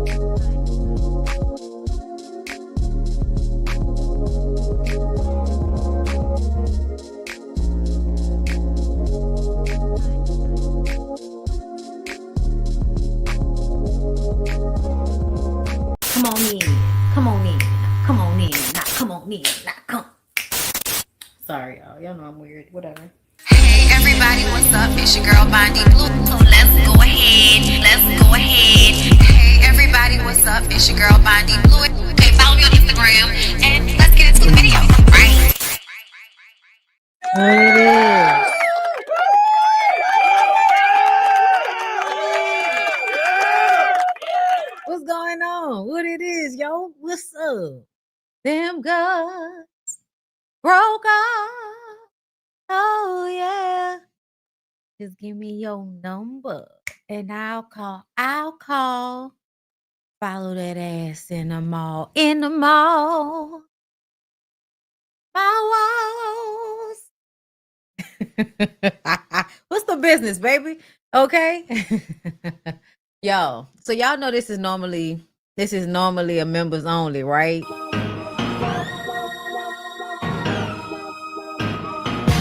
Come on in. Come on in. Come on in. Now come on in. Now come. Sorry, y'all. Y'all know I'm weird. Whatever. Hey everybody, what's up? It's your girl BondyBlue. So let's go ahead. Let's go ahead. Hey everybody, what's up? It's your girl BondyBlue. Okay, follow me on Instagram and let's get into the video. Right? What it is? What's going on? What it is, yo? What's up? Them guns broke off. Oh yeah. Just give me your number and I'll call. Follow that ass in the mall. In the mall. My walls. What's the business, baby? Okay. Yo, so y'all know this is normally a members only, right?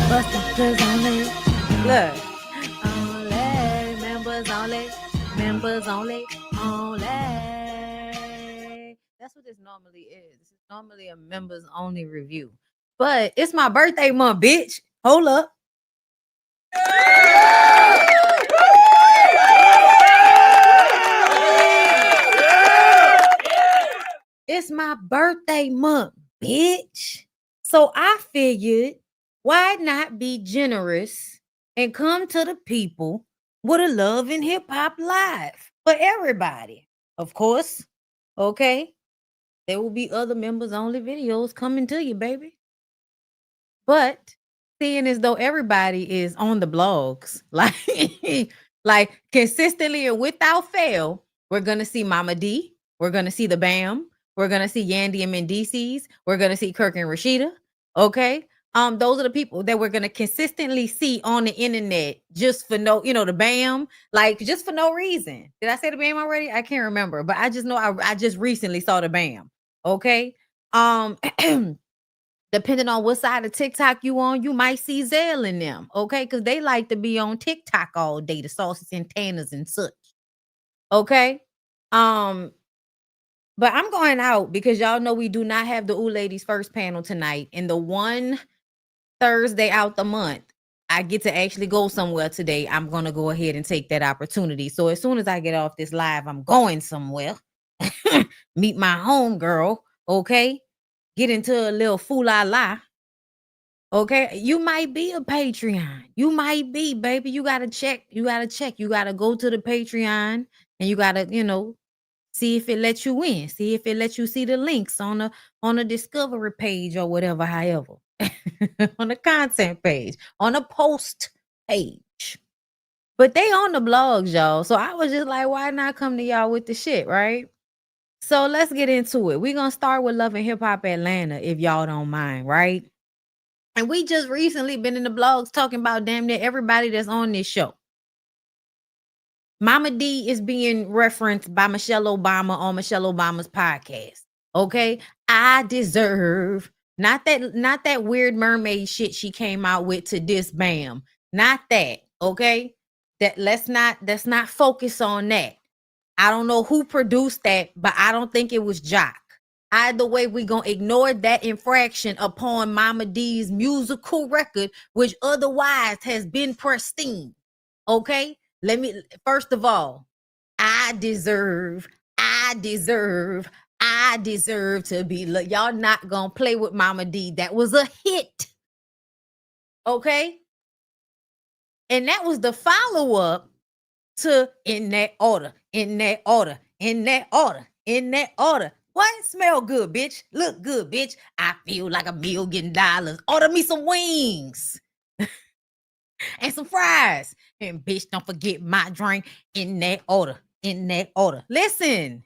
Busters only. Look. Only members only. Members only. Only. That's what this normally is. This is normally a members only review. But it's my birthday month, bitch. Hold up. It's my birthday month, bitch. So I figured, why not be generous and come to the people with a Love and Hip Hop Live for everybody? Of course, okay? There will be other members only videos coming to you, baby. But seeing as though everybody is on the blogs, like consistently and without fail, we're gonna see Mama D, we're gonna see the BAM, we're gonna see Yandy and Mendices, we're gonna see Kirk and Rashida. Okay. Those are the people that we're gonna consistently see on the internet just for no, the BAM, like just for no reason. Did I say the BAM already? I can't remember, but I just know I just recently saw the BAM. Okay. Depending on what side of TikTok you on, you might see Zell in them, okay? Because they like to be on TikTok all day, the Saucy Santanas and such, okay? But I'm going out because y'all know we do not have the Ooh Ladies first panel tonight. And the one Thursday out the month, I get to actually go somewhere today. I'm going to go ahead and take that opportunity. So as soon as I get off this live, I'm going somewhere. Meet my homegirl, okay? Get into a little fool-la-la. Okay, you might be a Patreon. You might be, baby. You gotta check. You gotta go to the Patreon and you gotta, see if it lets you in. See if it lets you see the links on a discovery page or whatever, however. On the content page, on a post page. But they on the blogs, y'all. So I was just like, why not come to y'all with the shit, right? So let's get into it. We're gonna start with Love and Hip Hop Atlanta, if y'all don't mind, right? And we just recently been in the blogs talking about damn near everybody that's on this show. Mama D is being referenced by Michelle Obama on Michelle Obama's podcast. Okay, I deserve not that weird mermaid shit she came out with to this BAM. Not that. Okay, let's not focus on that. I don't know who produced that, but I don't think it was Jock. Either way, we're going to ignore that infraction upon Mama D's musical record, which otherwise has been pristine. Okay? First of all, I deserve to be, y'all not going to play with Mama D. That was a hit. Okay? And that was the follow-up to In That Order. What? Smell good, bitch. Look good, bitch. I feel like $1 million. Order me some wings and some fries. And bitch, don't forget my drink. In that order. Listen,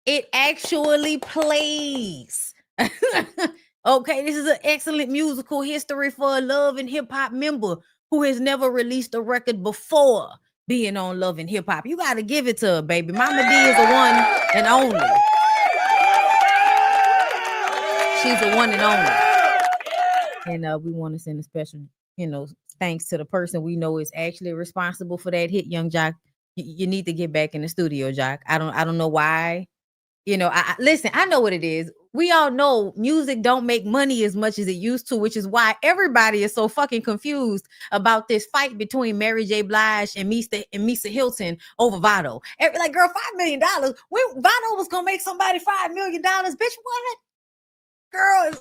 it actually plays. Okay, this is an excellent musical history for a Love and Hip Hop member who has never released a record before. being on Love and Hip Hop. You got to give it to her, baby. Mama D is the one and only. She's the one and only. And we want to send a special, thanks to the person we know is actually responsible for that hit, Young Jock. You need to get back in the studio, Jock. I don't know why. Listen, I know what it is. We all know music don't make money as much as it used to, which is why everybody is so fucking confused about this fight between Mary J. Blige and Misa Hilton over Vado. Like, girl, $5 million. When Vado was gonna make somebody $5 million, bitch, what? Girl,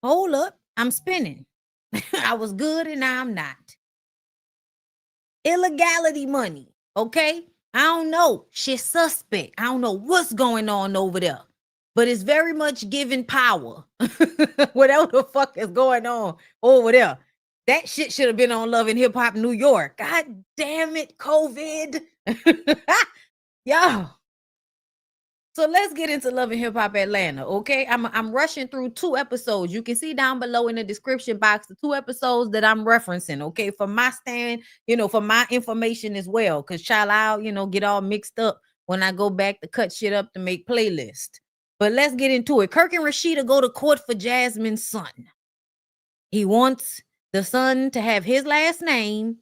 hold up. I'm spinning. I was good and now I'm not. Illegality money, okay? I don't know. Shit suspect. I don't know what's going on over there. But it's very much giving power. Whatever the fuck is going on over there. That shit should have been on Love and Hip Hop New York. God damn it, COVID. Yo. So let's get into Love and Hip Hop Atlanta, okay? I'm rushing through 2 episodes. You can see down below in the description box the 2 episodes that I'm referencing, okay? For my stand, for my information as well. Because child, I'll, get all mixed up when I go back to cut shit up to make playlist. But let's get into it. Kirk and Rashida go to court for Jasmine's son. He wants the son to have his last name.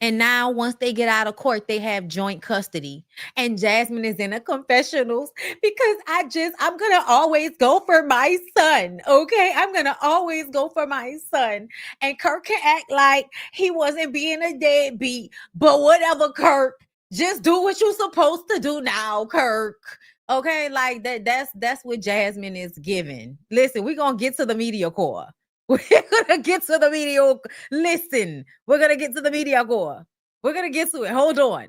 And now once they get out of court, they have joint custody. And Jasmine is in a confessionals because I'm going to always go for my son. Okay. I'm going to always go for my son. And Kirk can act like he wasn't being a deadbeat, but whatever, Kirk, just do what you're supposed to do now, Kirk. Okay. Like that's what Jasmine is giving. Listen, we're going to get to the media core. We're going to get to the media. Listen, we're going to get to the media core. We're going to get to it. Hold on.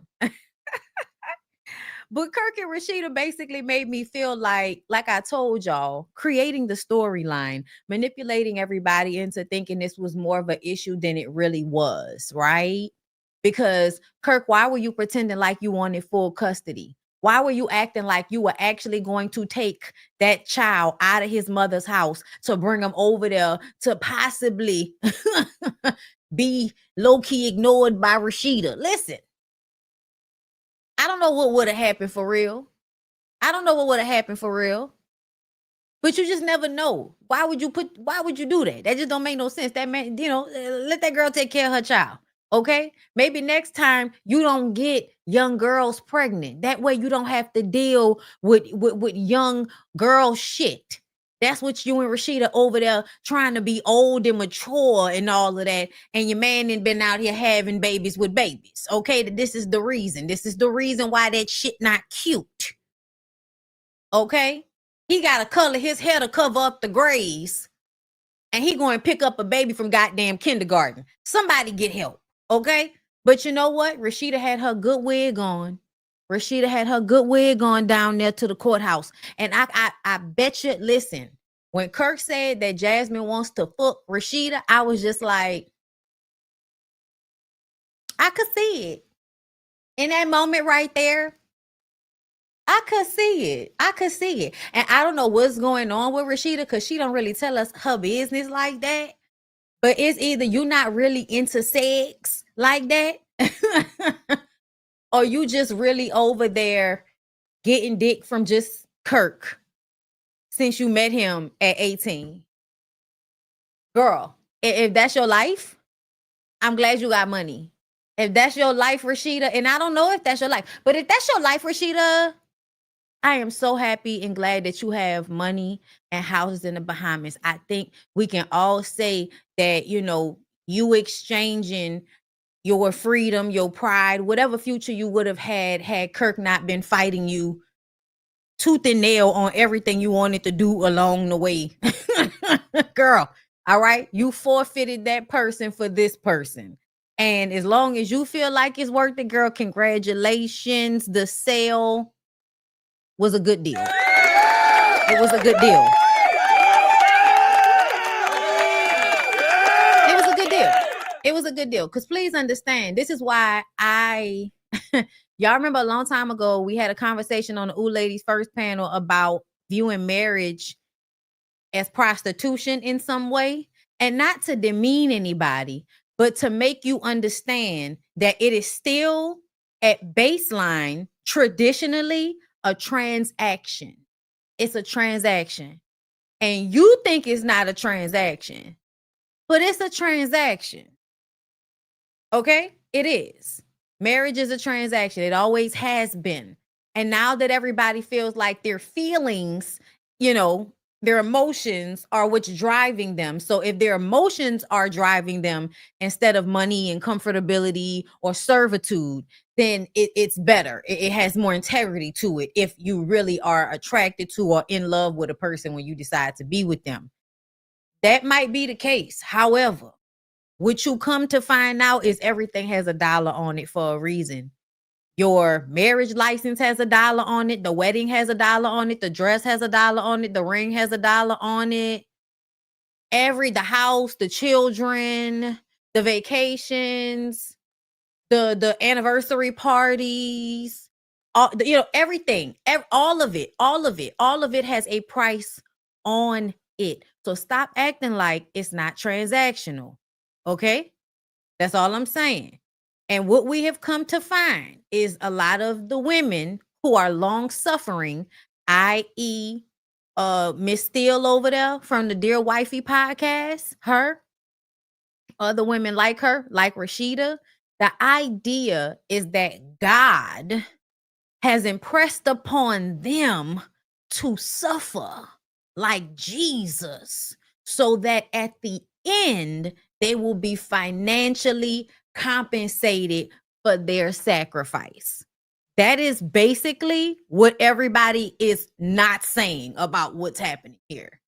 But Kirk and Rashida basically made me feel like I told y'all, creating the storyline, manipulating everybody into thinking this was more of an issue than it really was, right? Because Kirk, why were you pretending like you wanted full custody? Why were you acting like you were actually going to take that child out of his mother's house to bring him over there to possibly be low-key ignored by Rashida? Listen, I don't know what would have happened for real. I don't know what would have happened for real. But you just never know. Why would you do that? That just don't make no sense. That man, let that girl take care of her child. Okay, maybe next time you don't get young girls pregnant. That way you don't have to deal with young girl shit. That's what you and Rashida over there trying to be old and mature and all of that. And your man ain't been out here having babies with babies. Okay, this is the reason. This is the reason why that shit not cute. Okay, he got to color his hair to cover up the grays. And he going to pick up a baby from goddamn kindergarten. Somebody get help. Okay, but you know what? Rashida had her good wig on. Rashida had her good wig on down there to the courthouse. And I bet you, listen, when Kirk said that Jasmine wants to fuck Rashida, I was just like, I could see it. In that moment right there, I could see it. I could see it. And I don't know what's going on with Rashida because she don't really tell us her business like that. But it's either you're not really into sex like that, or you just really over there getting dick from just Kirk since you met him at 18. Girl, if that's your life, I'm glad you got money. If that's your life, Rashida, and I don't know if that's your life, but if that's your life, Rashida, I am so happy and glad that you have money and houses in the Bahamas. I think we can all say that, you exchanging your freedom, your pride, whatever future you would have had Kirk not been fighting you tooth and nail on everything you wanted to do along the way. Girl, all right? You forfeited that person for this person. And as long as you feel like it's worth it, girl, congratulations. The sale was a good deal. It was a good deal. It was a good deal. It was a good deal. Because please understand, this is why y'all remember a long time ago, we had a conversation on the Ooh Ladies First panel about viewing marriage as prostitution in some way, and not to demean anybody, but to make you understand that it is still at baseline traditionally a transaction. It's a transaction. And you think it's not a transaction, but it's a transaction. Okay? It is. Marriage is a transaction. It always has been. And now that everybody feels like their feelings, their emotions are what's driving them. So if their emotions are driving them instead of money and comfortability or servitude, then it's better. It has more integrity to it if you really are attracted to or in love with a person when you decide to be with them. That might be the case. However, what you come to find out is everything has a dollar on it for a reason. Your marriage license has a dollar on it. The wedding has a dollar on it. The dress has a dollar on it. The ring has a dollar on it. The house, the children, the vacations, the anniversary parties, everything, all of it has a price on it. So stop acting like it's not transactional. Okay? That's all I'm saying. And what we have come to find is a lot of the women who are long suffering, i.e., Miss Steele over there from the Dear Wifey podcast, her, other women like her, like Rashida. The idea is that God has impressed upon them to suffer like Jesus, so that at the end, they will be financially compensated for their sacrifice. That is basically what everybody is not saying about what's happening here,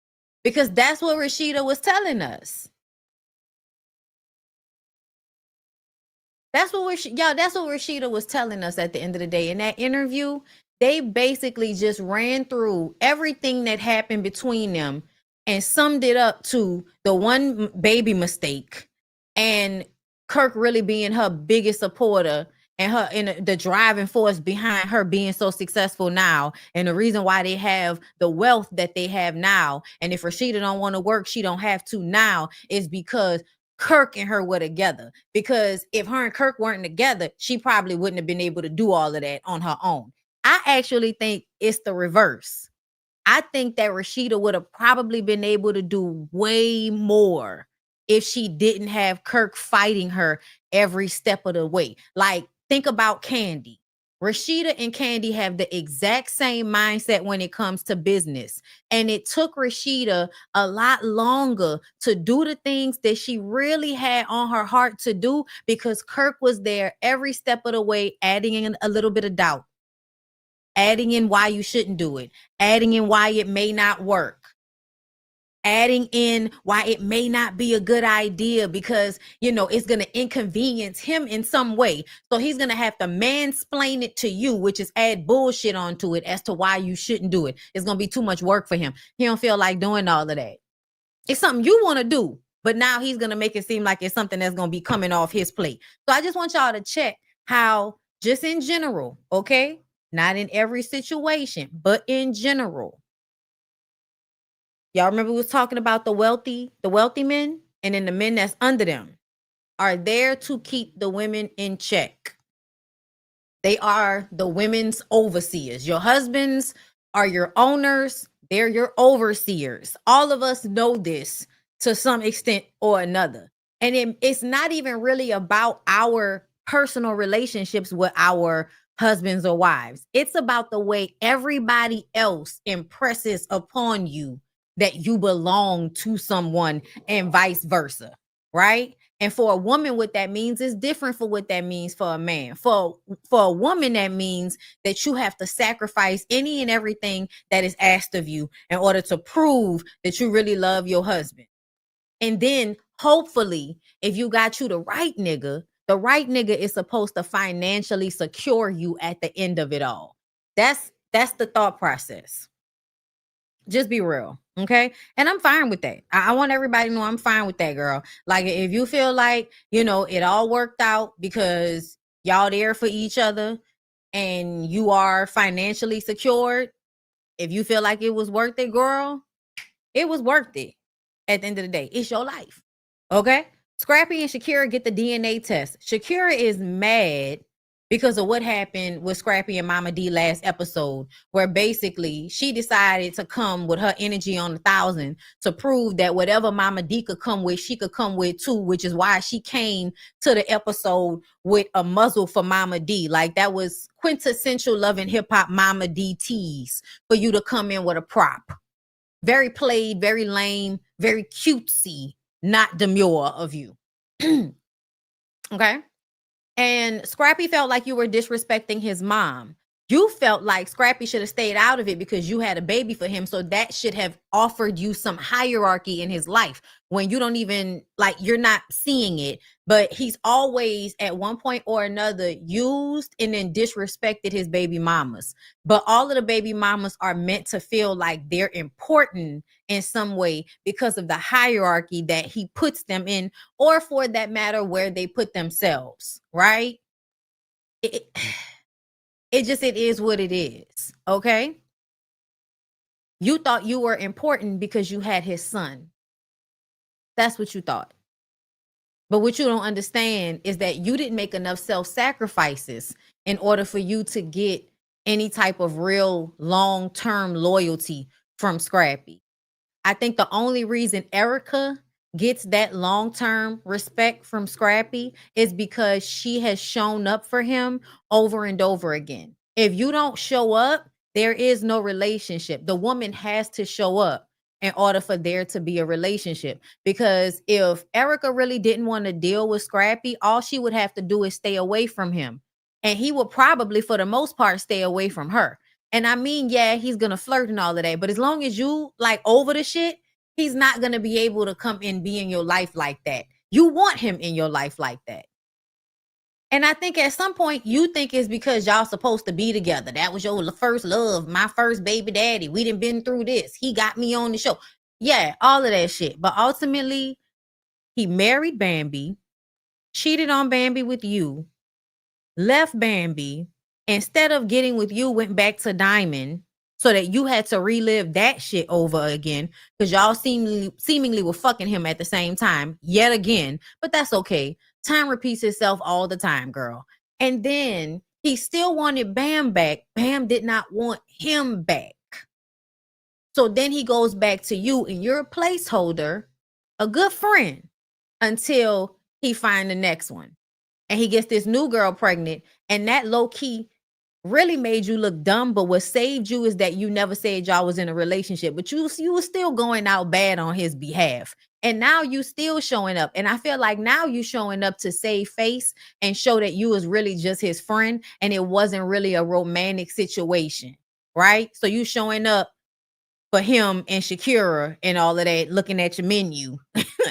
because that's what Rashida was telling us. That's what Rashida was telling us at the end of the day. In that interview, they basically just ran through everything that happened between them and summed it up to the one baby mistake and Kirk really being her biggest supporter and her in the driving force behind her being so successful now, and the reason why they have the wealth that they have now. And if Rashida don't want to work, she don't have to now, is because Kirk and her were together. Because if her and Kirk weren't together, she probably wouldn't have been able to do all of that on her own. I actually think it's the reverse. I think that Rashida would have probably been able to do way more if she didn't have Kirk fighting her every step of the way. Like, think about Candy. Rashida and Candy have the exact same mindset when it comes to business. And it took Rashida a lot longer to do the things that she really had on her heart to do, because Kirk was there every step of the way, adding in a little bit of doubt, adding in why you shouldn't do it, adding in why it may not work, adding in why it may not be a good idea because, it's going to inconvenience him in some way. So he's going to have to mansplain it to you, which is add bullshit onto it as to why you shouldn't do it. It's going to be too much work for him. He don't feel like doing all of that. It's something you want to do, but now he's going to make it seem like it's something that's going to be coming off his plate. So I just want y'all to check how, just in general, okay? Not in every situation, but in general. Y'all remember we was talking about the wealthy men, and then the men that's under them are there to keep the women in check. They are the women's overseers. Your husbands are your owners. They're your overseers. All of us know this to some extent or another. And it's not even really about our personal relationships with our husbands or wives. It's about the way everybody else impresses upon you that you belong to someone and vice versa, right? And for a woman, what that means is different for what that means for a man. For a woman, that means that you have to sacrifice any and everything that is asked of you in order to prove that you really love your husband. And then hopefully, if you got you the right nigga is supposed to financially secure you at the end of it all. That's the thought process. Just be real. Okay. And I'm fine with that. I want everybody to know I'm fine with that, girl. Like, if you feel like, it all worked out because y'all there for each other and you are financially secured, if you feel like it was worth it, girl, It was worth it at the end of the day. It's your life. Okay? Scrappy and Shakira get the DNA test. Shakira is mad because of what happened with Scrappy and Mama D last episode, where basically she decided to come with her energy on 1,000 to prove that whatever Mama D could come with, she could come with too, which is why she came to the episode with a muzzle for Mama D. Like that was quintessential Love and Hip Hop Mama D tease for you to come in with a prop. Very played, very lame, very cutesy, not demure of you. Okay? And Scrappy felt like you were disrespecting his mom. You felt like Scrappy should have stayed out of it because you had a baby for him. So that should have offered you some hierarchy in his life when you don't even, like, you're not seeing it. But he's always at one point or another used and then disrespected his baby mamas. But all of the baby mamas are meant to feel like they're important in some way because of the hierarchy that he puts them in, or for that matter, where they put themselves, right? It is what it is. Okay. You thought you were important because you had his son. That's what you thought. But what you don't understand is that you didn't make enough self-sacrifices in order for you to get any type of real long-term loyalty from Scrappy. I think the only reason Erica gets that long-term respect from Scrappy is because she has shown up for him over and over again. If you don't show up, there is no relationship. The woman has to show up in order for there to be a relationship. Because if Erica really didn't want to deal with Scrappy, all she would have to do is stay away from him. And he would probably, for the most part, stay away from her. And I mean, yeah, he's gonna flirt and all of that, but as long as you like over the shit, he's not gonna be able to come and be in your life like that. You want him in your life like that. And I think at some point you think it's because y'all supposed to be together. That was your first love, my first baby daddy. We done been through this. He got me on the show. Yeah, all of that shit. But ultimately, he married Bambi, cheated on Bambi with you, left Bambi, instead of getting with you, went back to Diamond so that you had to relive that shit over again because y'all seemingly were fucking him at the same time yet again. But that's okay. Time repeats itself all the time, girl. And then he still wanted Bam back. Bam did not want him back. So then he goes back to you and you're a placeholder, a good friend, until he find the next one. And he gets this new girl pregnant, and that low-key really made you look dumb. But what saved you is that you never said y'all was in a relationship, but you were still going out bad on his behalf. And now you still showing up. And I feel like now you showing up to save face and show that you was really just his friend and it wasn't really a romantic situation, right? So you showing up for him and Shakira and all of that, looking at your menu,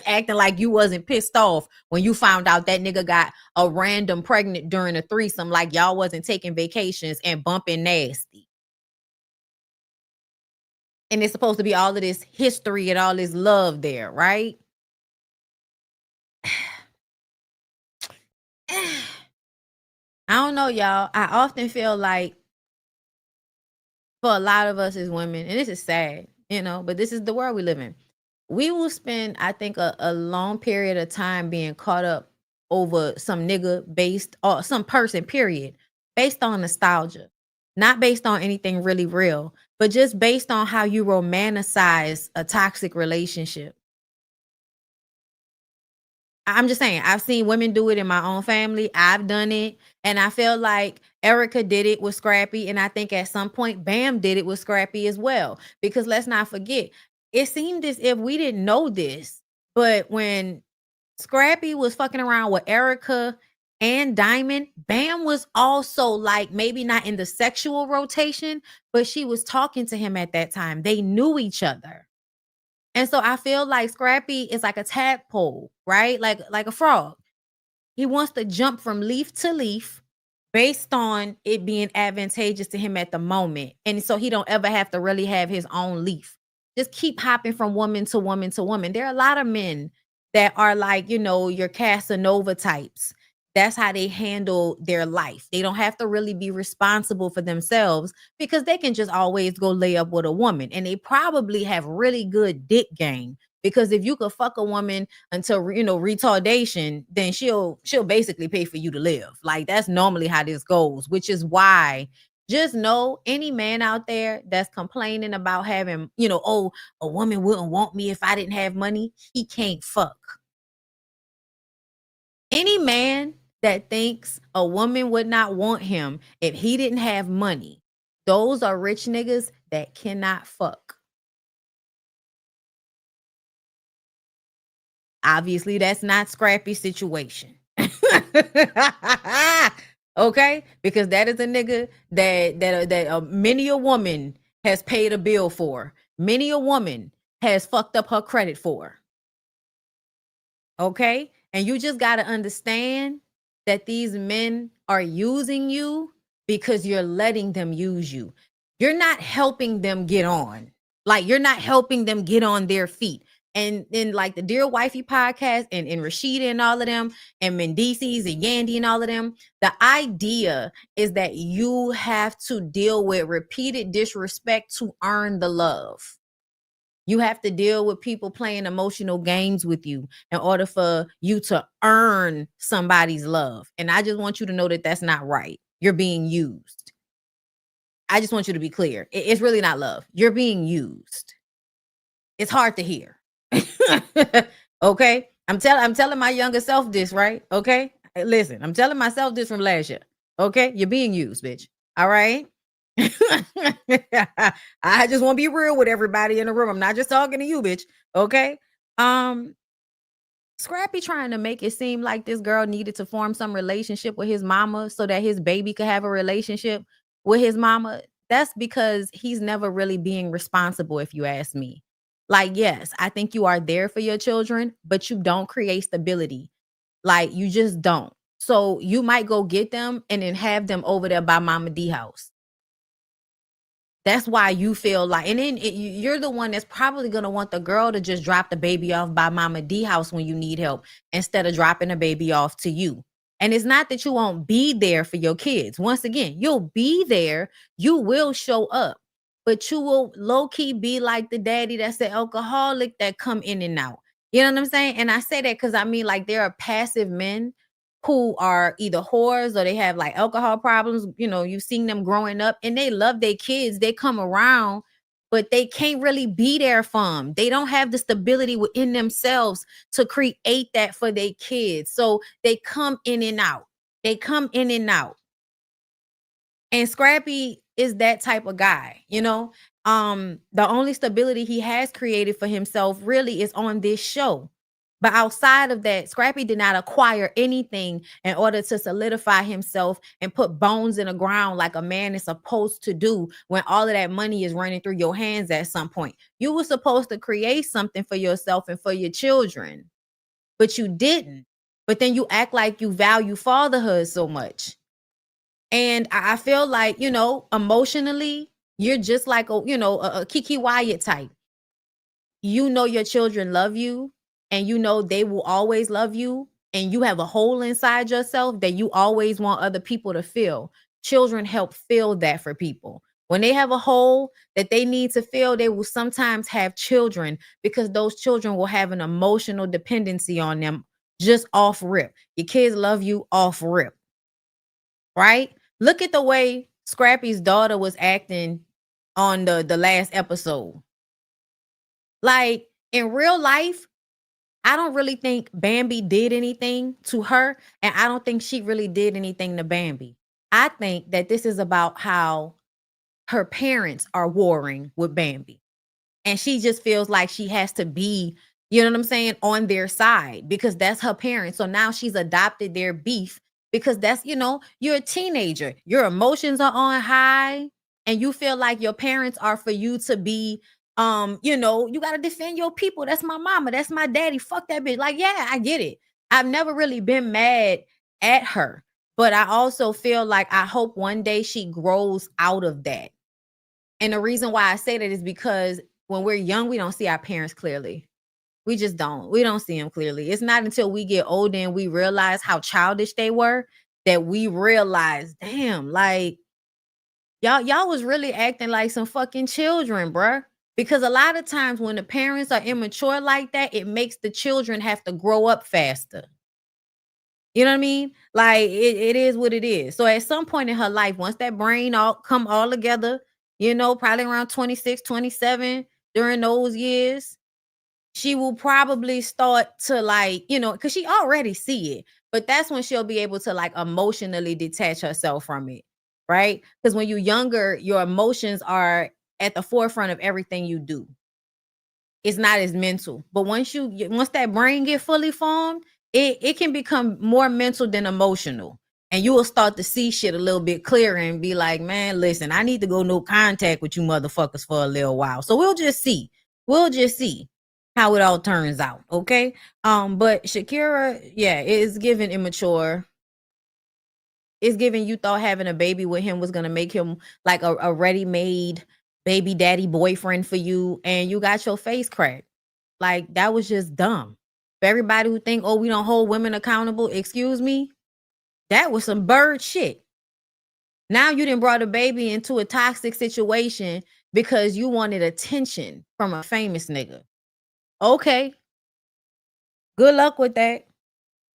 acting like you wasn't pissed off when you found out that nigga got a random pregnant during a threesome, like y'all wasn't taking vacations and bumping nasty. And it's supposed to be all of this history and all this love there, right? I don't know, y'all. I often feel like for a lot of us as women, and this is sad, but this is the world we live in. We will spend, I think, a long period of time being caught up over some nigga based or some person, period, based on nostalgia, not based on anything really real, but just based on how you romanticize a toxic relationship. I'm just saying, I've seen women do it in my own family. I've done it. And I feel like Erica did it with Scrappy. And I think at some point, Bam did it with Scrappy as well. Because let's not forget, it seemed as if we didn't know this. But when Scrappy was fucking around with Erica and Diamond, Bam was also like maybe not in the sexual rotation, but she was talking to him at that time. They knew each other. And so I feel like Scrappy is like a tadpole, right? Like a frog. He wants to jump from leaf to leaf based on it being advantageous to him at the moment. And so he don't ever have to really have his own leaf. Just keep hopping from woman to woman to woman. There are a lot of men that are like, your Casanova types That's how they handle their life. They don't have to really be responsible for themselves because they can just always go lay up with a woman. And they probably have really good dick game. Because if you could fuck a woman until retardation, then she'll basically pay for you to live. Like that's normally how this goes, which is why just know any man out there that's complaining about having, oh, a woman wouldn't want me if I didn't have money, he can't fuck. Any man that thinks a woman would not want him if he didn't have money, those are rich niggas that cannot fuck. Obviously, that's not Scrappy's situation. Okay? Because that is a nigga that many a woman has paid a bill for. Many a woman has fucked up her credit for. Okay? And you just got to understand that these men are using you because you're letting them use you. You're not helping them get on. Like you're not helping them get on their feet. And in like the Dear Wifey podcast and Rashida and all of them and Mendices and Yandy and all of them, the idea is that you have to deal with repeated disrespect to earn the love. You have to deal with people playing emotional games with you in order for you to earn somebody's love. And I just want you to know that that's not right. You're being used. I just want you to be clear. It's really not love. You're being used. It's hard to hear. Okay? I'm telling my younger self this, right? Okay? Listen, I'm telling myself this from last year. Okay? You're being used, bitch. All right? I just want to be real with everybody in the room. I'm not just talking to you, bitch. Okay. Scrappy trying to make it seem like this girl needed to form some relationship with his mama so that his baby could have a relationship with his mama. That's because he's never really being responsible, if you ask me. Like, yes, I think you are there for your children, but you don't create stability. Like, you just don't. So you might go get them and then have them over there by Mama D house. That's why you feel like, and then you're the one that's probably going to want the girl to just drop the baby off by Mama D house when you need help instead of dropping the baby off to you. And it's not that you won't be there for your kids. Once again, you'll be there. You will show up, but you will low key be like the daddy that's the alcoholic that come in and out. You know what I'm saying? And I say that because I mean, like, there are passive men who are either whores or they have like alcohol problems. You've seen them growing up and they love their kids. They come around, but they can't really be there for them. They don't have the stability within themselves to create that for their kids. So they come in and out. They come in and out. And Scrappy is that type of guy, the only stability he has created for himself really is on this show. But outside of that, Scrappy did not acquire anything in order to solidify himself and put bones in the ground like a man is supposed to do when all of that money is running through your hands at some point. You were supposed to create something for yourself and for your children, but you didn't. But then you act like you value fatherhood so much. And I feel like, emotionally, you're just like a Kiki Wyatt type. Your children love you and they will always love you, and you have a hole inside yourself that you always want other people to fill. Children help fill that for people. When they have a hole that they need to fill, they will sometimes have children because those children will have an emotional dependency on them just off rip. Your kids love you off rip, right? Look at the way Scrappy's daughter was acting on the last episode. Like, in real life, I don't really think Bambi did anything to her, and I don't think she really did anything to Bambi. I think that this is about how her parents are warring with Bambi, and she just feels like she has to be, on their side because that's her parents. So now she's adopted their beef because that's, you're a teenager. Your emotions are on high, and you feel like your parents are for you to be you got to defend your people. That's my mama. That's my daddy. Fuck that bitch. Like, yeah, I get it. I've never really been mad at her, but I also feel like I hope one day she grows out of that. And the reason why I say that is because when we're young, we don't see our parents clearly. We just don't. We don't see them clearly. It's not until we get older and we realize how childish they were that we realize, damn, like y'all was really acting like some fucking children, bruh. Because a lot of times when the parents are immature like that, it makes the children have to grow up faster. You know what I mean? Like it is what it is. So at some point in her life, once that brain all come all together, probably around 26, 27, during those years, she will probably start to like, because she already see it, but that's when she'll be able to like emotionally detach herself from it, right? Because when you're younger, your emotions are at the forefront of everything you do. It's not as mental. But once that brain get fully formed, it can become more mental than emotional. And you will start to see shit a little bit clearer and be like, man, listen, I need to go no contact with you motherfuckers for a little while. So we'll just see. We'll just see how it all turns out. Okay. But Shakira, yeah, it is giving immature. It's giving you thought having a baby with him was gonna make him like a ready-made baby daddy boyfriend for you, and you got your face cracked. Like that was just dumb. For everybody who think, oh, we don't hold women accountable, excuse me, that was some bird shit. Now you done brought a baby into a toxic situation because you wanted attention from a famous nigga. Okay, good luck with that.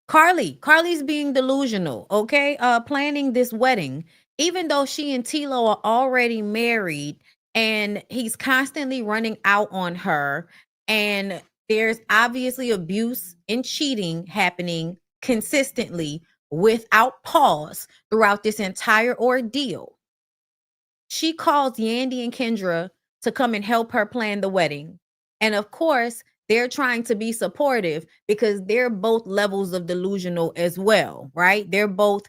Carly's being delusional, okay? Planning this wedding, even though she and Tilo are already married and he's constantly running out on her, and there's obviously abuse and cheating happening consistently without pause throughout this entire ordeal. She calls Yandy and Kendra to come and help her plan the wedding. And of course, they're trying to be supportive because they're both levels of delusional as well, right? They're both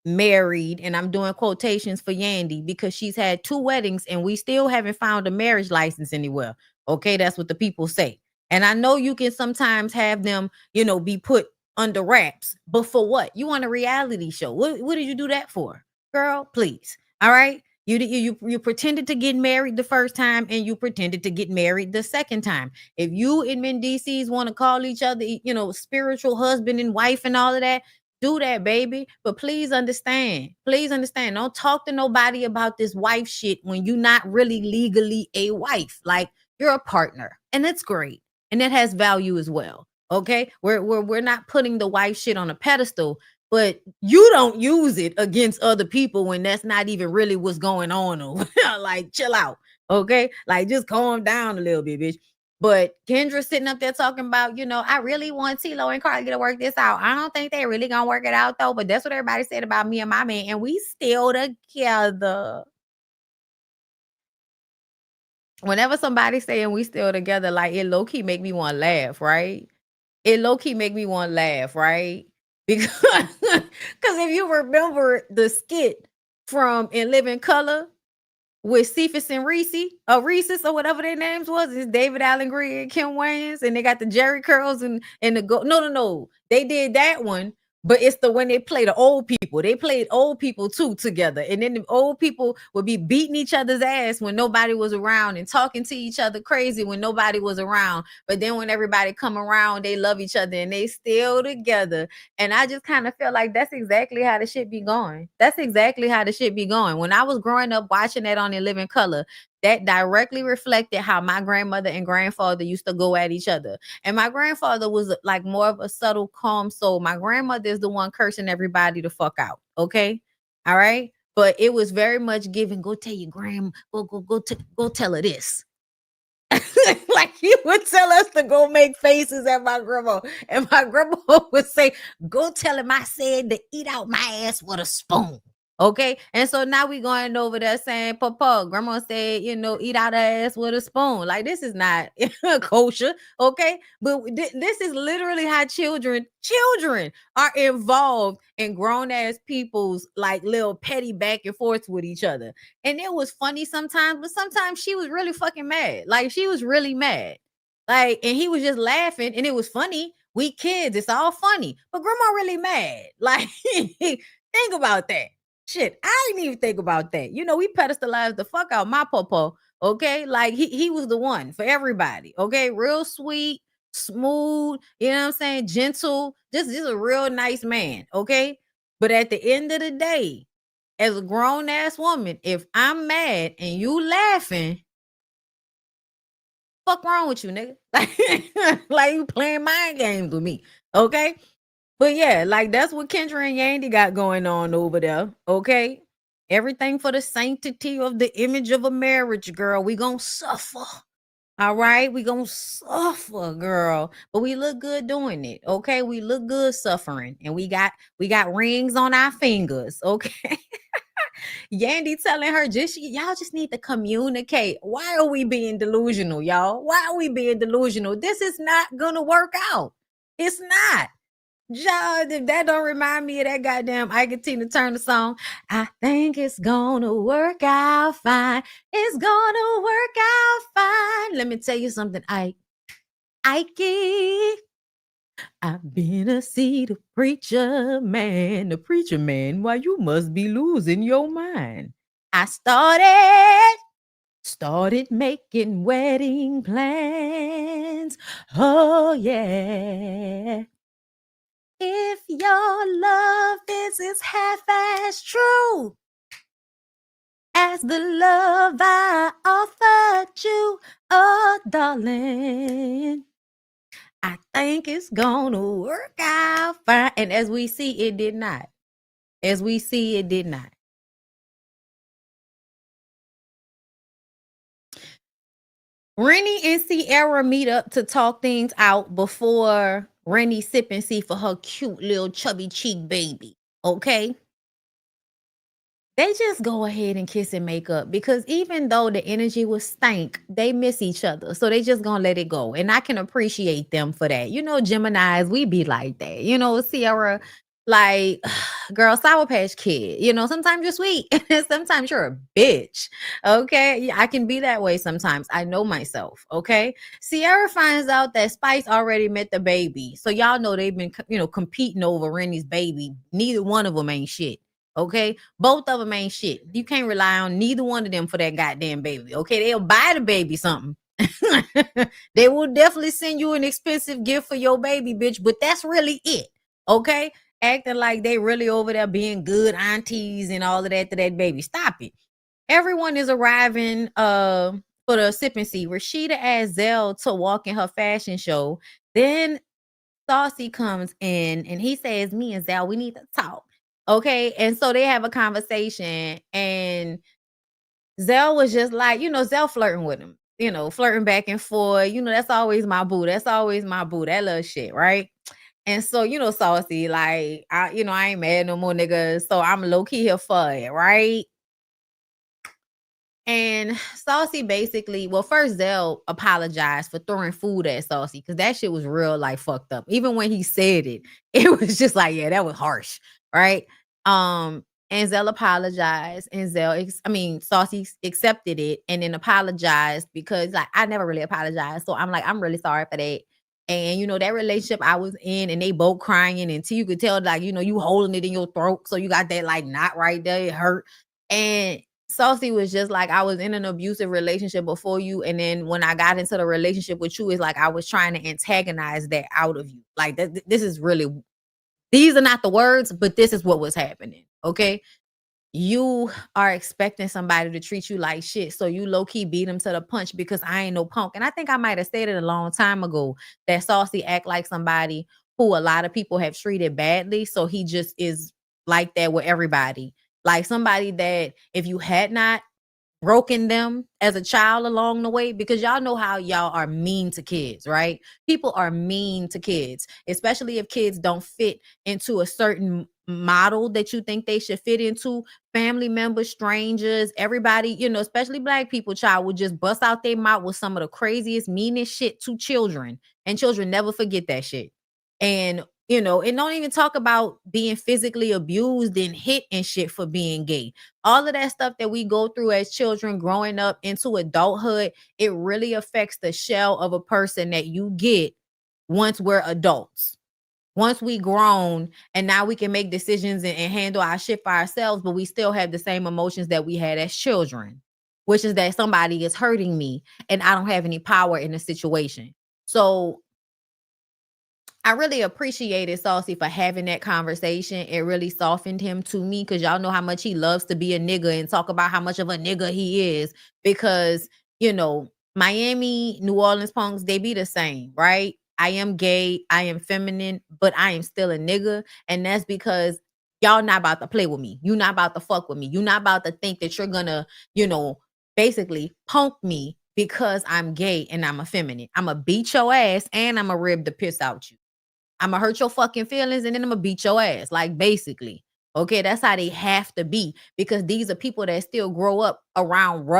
married, and I'm doing quotations for Yandy because she's had 2 weddings and we still haven't found a marriage license anywhere. Okay, that's what the people say. And I know you can sometimes have them, be put under wraps, but for what? You want a reality show. What did you do that for? Girl, please. All right? You pretended to get married the first time and you pretended to get married the second time. If you and Mendices want to call each other, spiritual husband and wife and all of that, do that, baby. But please understand. Please understand. Don't talk to nobody about this wife shit when you're not really legally a wife. Like you're a partner, and that's great, and that has value as well. Okay, we're not putting the wife shit on a pedestal, but you don't use it against other people when that's not even really what's going on over there. Like, chill out. Okay. Like, just calm down a little bit, bitch. But Kendra sitting up there talking about, I really want Tilo and Carly to work this out. I don't think they really gonna work it out though. But that's what everybody said about me and my man, and we still together. Whenever somebody saying we still together, like it low key make me want to laugh, right? It low key make me want to laugh, right? Because if you remember the skit from In Living Color with Cephas and Reese's or whatever their names was, it's David Allen Greer and Kim Wayans, and they got the Jerry curls and the go. No, they did that one, but it's the when they play the old people. They played old people too together, and then the old people would be beating each other's ass when nobody was around and talking to each other crazy when nobody was around. But then when everybody come around, they love each other and they still together. And I just kind of feel like that's exactly how the shit be going. That's exactly how the shit be going. When I was growing up watching that on In Living Color, that directly reflected how my grandmother and grandfather used to go at each other. And my grandfather was like more of a subtle, calm soul. My grandmother is the one cursing everybody the fuck out. Okay. All right. But it was very much giving, go tell your grandma, go tell her this. Like he would tell us to go make faces at my grandma. And my grandma would say, go tell him I said to eat out my ass with a spoon. Okay. And so now we going over there saying, Papa, grandma said, eat out her ass with a spoon. Like this is not kosher. Okay. But this is literally how children are involved in grown ass people's like little petty back and forth with each other. And it was funny sometimes, but sometimes she was really fucking mad. Like she was really mad. Like, and he was just laughing and it was funny. We kids, it's all funny. But grandma really mad. Like, think about that. Shit, I didn't even think about that. We pedestalized the fuck out my papa. Okay. Like he was the one for everybody. Okay. Real sweet, smooth, you know what I'm saying? Gentle, just a real nice man, okay? But at the end of the day, as a grown ass woman, if I'm mad and you laughing, fuck wrong with you, nigga? Like you playing mind games with me, okay? But yeah, like that's what Kendra and Yandy got going on over there, okay? Everything for the sanctity of the image of a marriage, girl. We gonna suffer. All right, we gonna suffer, girl, but we look good doing it. Okay, we look good suffering, and we got rings on our fingers. Okay, Yandy telling her y'all just need to communicate. Why are we being delusional, y'all? Why are we being delusional? This is not gonna work out. It's not. John, if that don't remind me of that goddamn Ike and Tina Turner song, I think it's gonna work out fine. It's gonna work out fine. Let me tell you something, Ike. I've been a see the preacher man. The preacher man, why you must be losing your mind. I started making wedding plans. Oh yeah. If your love is as half as true as the love I offered you, oh darling, I think it's gonna work out fine. And as we see, it did not. As we see, it did not. Rennie and Sierra meet up to talk things out before Rennie sip and see for her cute little chubby cheek baby. Okay. They just go ahead and kiss and make up because even though the energy was stank, they miss each other. So they just gonna let it go. And I can appreciate them for that. You know, Geminis, we be like that. You know, Sierra, like, girl, Sour Patch Kid. You know, sometimes you're sweet, and sometimes you're a bitch. Okay. Yeah, I can be that way sometimes. I know myself. Okay. Sierra finds out that Spice already met the baby. So y'all know they've been, competing over Rennie's baby. Neither one of them ain't shit. Okay, both of them ain't shit. You can't rely on neither one of them for that goddamn baby. Okay, they'll buy the baby something. They will definitely send you an expensive gift for your baby, bitch, but that's really it. Okay, acting like they really over there being good aunties and all of that to that baby. Stop it. Everyone is arriving for the sip and see. Rashida asked Zell to walk in her fashion show. Then Saucy comes in and he says, me and Zell, we need to talk. Okay. And so they have a conversation and Zell was just like, Zell flirting with him, flirting back and forth. That's always my boo. That's always my boo. That little shit. Right. And so, Saucy, like, I ain't mad no more, niggas. So I'm low key here for it. Right. And Saucy basically, well, first Zell apologized for throwing food at Saucy because that shit was real, like, fucked up. Even when he said it, it was just like, yeah, that was harsh, right? And Zell apologized, and Saucy accepted it and then apologized because, like, I never really apologized. So I'm like, I'm really sorry for that. And that relationship I was in, and they both crying, and until you could tell, like, you holding it in your throat, so you got that like knot right there, it hurt. And Saucy was just like, I was in an abusive relationship before you. And then when I got into the relationship with you, it's like I was trying to antagonize that out of you. Like, this is really, these are not the words, but this is what was happening. Okay. You are expecting somebody to treat you like shit. So you low key beat him to the punch because I ain't no punk. And I think I might have said it a long time ago that Saucy act like somebody who a lot of people have treated badly. So he just is like that with everybody. Like somebody that if you had not broken them as a child along the way, because y'all know how y'all are mean to kids, right? People are mean to kids, especially if kids don't fit into a certain model that you think they should fit into. Family members, strangers, everybody, especially Black people, child will just bust out their mouth with some of the craziest, meanest shit to children, and children never forget that shit. And and don't even talk about being physically abused and hit and shit for being gay. All of that stuff that we go through as children growing up into adulthood, it really affects the shell of a person that you get once we're adults. Once we grown and now we can make decisions and handle our shit for ourselves, but we still have the same emotions that we had as children, which is that somebody is hurting me and I don't have any power in the situation. So I really appreciated Saucy for having that conversation. It really softened him to me because y'all know how much he loves to be a nigga and talk about how much of a nigga he is. Because, Miami, New Orleans punks, they be the same, right? I am gay, I am feminine, but I am still a nigga. And that's because y'all not about to play with me. You not about to fuck with me. You not about to think that you're gonna, basically punk me because I'm gay and I'm a feminine. I'm gonna beat your ass and I'm gonna rib the piss out you. I'ma hurt your fucking feelings and then Imma beat your ass, like, basically. Okay, that's how they have to be because these are people that still grow up around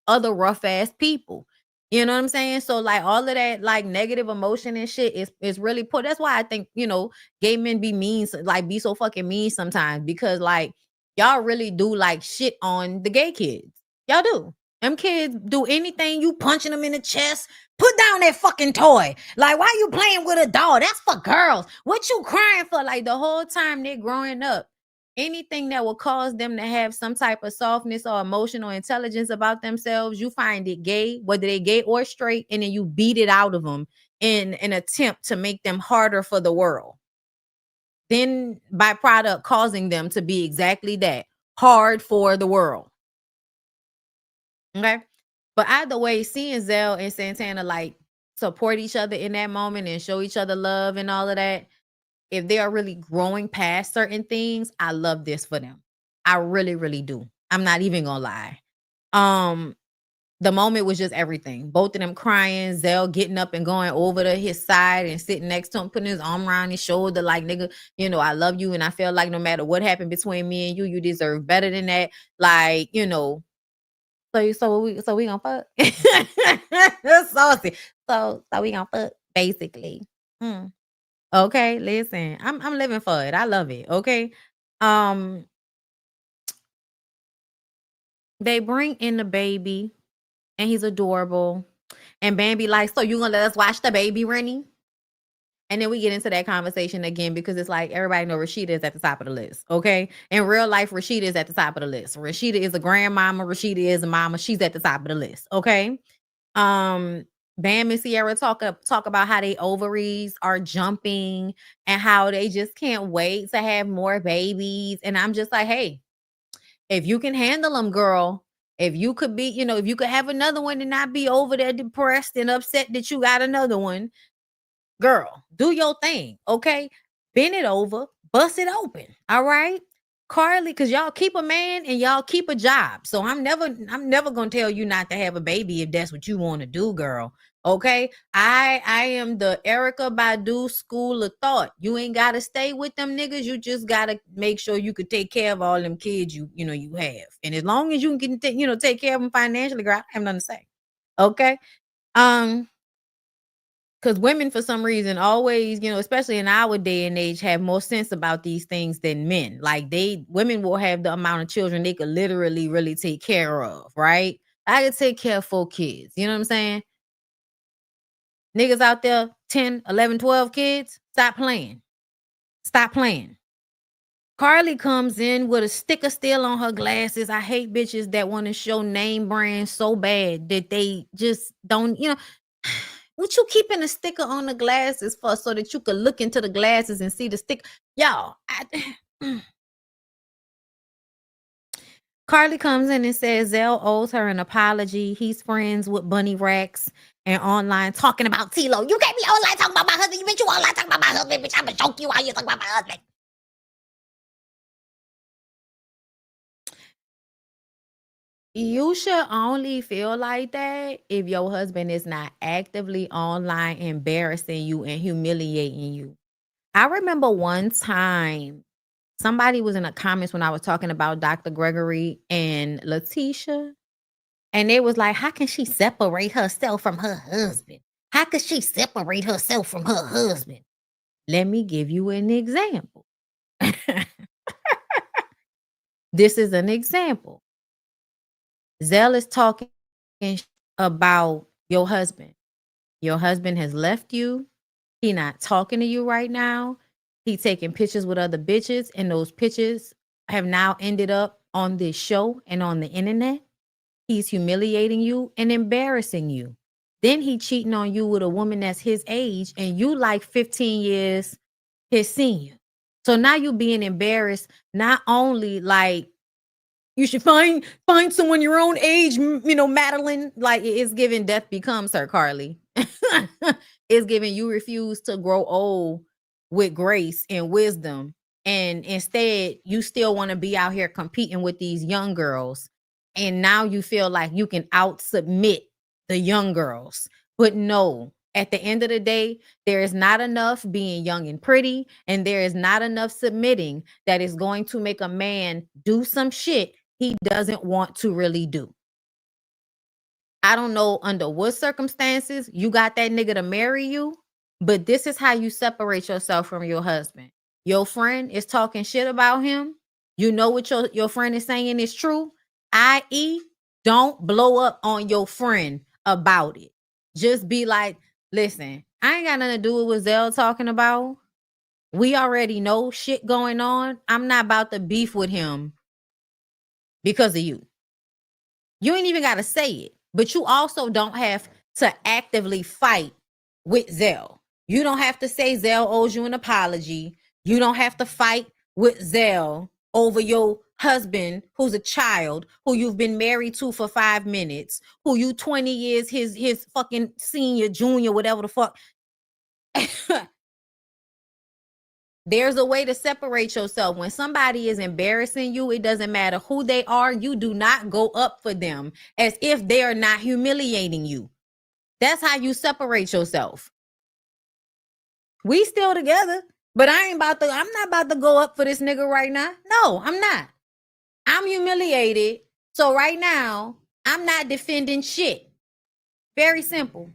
other rough ass people. You know what I'm saying? So, like, all of that, like, negative emotion and shit is really poor. That's why I think, gay men be mean, like, be so fucking mean sometimes because, like, y'all really do, like, shit on the gay kids. Y'all do. Them kids do anything, you punching them in the chest, put down that fucking toy. Like, why you playing with a doll? That's for girls. What you crying for? Like, the whole time they're growing up, anything that will cause them to have some type of softness or emotional intelligence about themselves, you find it gay, whether they gay or straight, and then you beat it out of them in an attempt to make them harder for the world. Then, by product, causing them to be exactly that, hard for the world. Okay. But either way, seeing Zell and Santana like support each other in that moment and show each other love and all of that, if they are really growing past certain things, I love this for them. I really, really do. I'm not even gonna lie. Um, the moment was just everything. Both of them crying, Zell getting up and going over to his side and sitting next to him, putting his arm around his shoulder, like, nigga, I love you. And I feel like no matter what happened between me and you, you deserve better than that. Like, so we gonna fuck? That's saucy. So we gonna fuck, basically. Mm. Okay, listen, I'm living for it. I love it. Okay. Um, they bring in the baby and he's adorable. And Bambi like, so you gonna let us watch the baby, Rennie? And then we get into that conversation again because it's like everybody know Rashida is at the top of the list. Okay. In real life, Rashida is at the top of the list. Rashida is a grandmama. Rashida is a mama. She's at the top of the list. Okay. Um, Bam and Sierra talk about how they ovaries are jumping and how they just can't wait to have more babies. And I'm just like, hey, if you can handle them, girl, if you could be, if you could have another one and not be over there depressed and upset that you got another one, girl, do your thing, okay? Bend it over, bust it open, all right? Carly, because y'all keep a man and y'all keep a job. So I'm never gonna tell you not to have a baby if that's what you want to do, girl. Okay. I am the Erica Badu school of thought. You ain't gotta stay with them niggas. You just gotta make sure you could take care of all them kids you have. And as long as you can take care of them financially, girl, I have nothing to say. Okay. Because women, for some reason, always, especially in our day and age, have more sense about these things than men. Like women will have the amount of children they could literally really take care of, right? I could take care of 4 kids. You know what I'm saying? Niggas out there, 10, 11, 12 kids, stop playing. Stop playing. Carly comes in with a sticker still on her glasses. I hate bitches that want to show name brands so bad that they just don't, what you keeping a sticker on the glasses for so that you could look into the glasses and see the sticker? Y'all, Carly comes in and says Zell owes her an apology. He's friends with Bunny Racks and online talking about Tilo. You can't be online talking about my husband. You bitch, you online talking about my husband, bitch. I'm gonna choke you while you talking about my husband. You should only feel like that if your husband is not actively online embarrassing you and humiliating you. I remember one time somebody was in the comments when I was talking about Dr. Gregory and Letitia, and they was like, how can she separate herself from her husband? How could she separate herself from her husband? Let me give you an example. This is an example. Zell is talking about your husband. Your husband has left you. He not talking to you right now. He taking pictures with other bitches, and those pictures have now ended up on this show and on the internet. He's humiliating you and embarrassing you. Then he cheating on you with a woman that's his age, and you like 15 years his senior. So now you being embarrassed. Not only like you should find someone your own age, Madeline. Like it's giving death becomes her, Carly. It's giving you refuse to grow old with grace and wisdom. And instead, you still want to be out here competing with these young girls. And now you feel like you can out submit the young girls. But no, at the end of the day, there is not enough being young and pretty, and there is not enough submitting that is going to make a man do some shit he doesn't want to really do. I don't know under what circumstances you got that nigga to marry you, but this is how you separate yourself from your husband. Your friend is talking shit about him. You know what your friend is saying is true, i.e., don't blow up on your friend about it. Just be like, listen, I ain't got nothing to do with what Zell talking about. We already know shit going on. I'm not about to beef with him because of you. You ain't even got to say it, but you also don't have to actively fight with Zell. You don't have to say Zell owes you an apology. You don't have to fight with Zell over your husband who's a child who you've been married to for 5 minutes, who you 20 years his fucking senior, junior, whatever the fuck. There's a way to separate yourself. When somebody is embarrassing you, it doesn't matter who they are. You do not go up for them as if they are not humiliating you. That's how you separate yourself. We still together, but I'm not about to go up for this nigga right now. No, I'm not. I'm humiliated. So right now, I'm not defending shit. Very simple.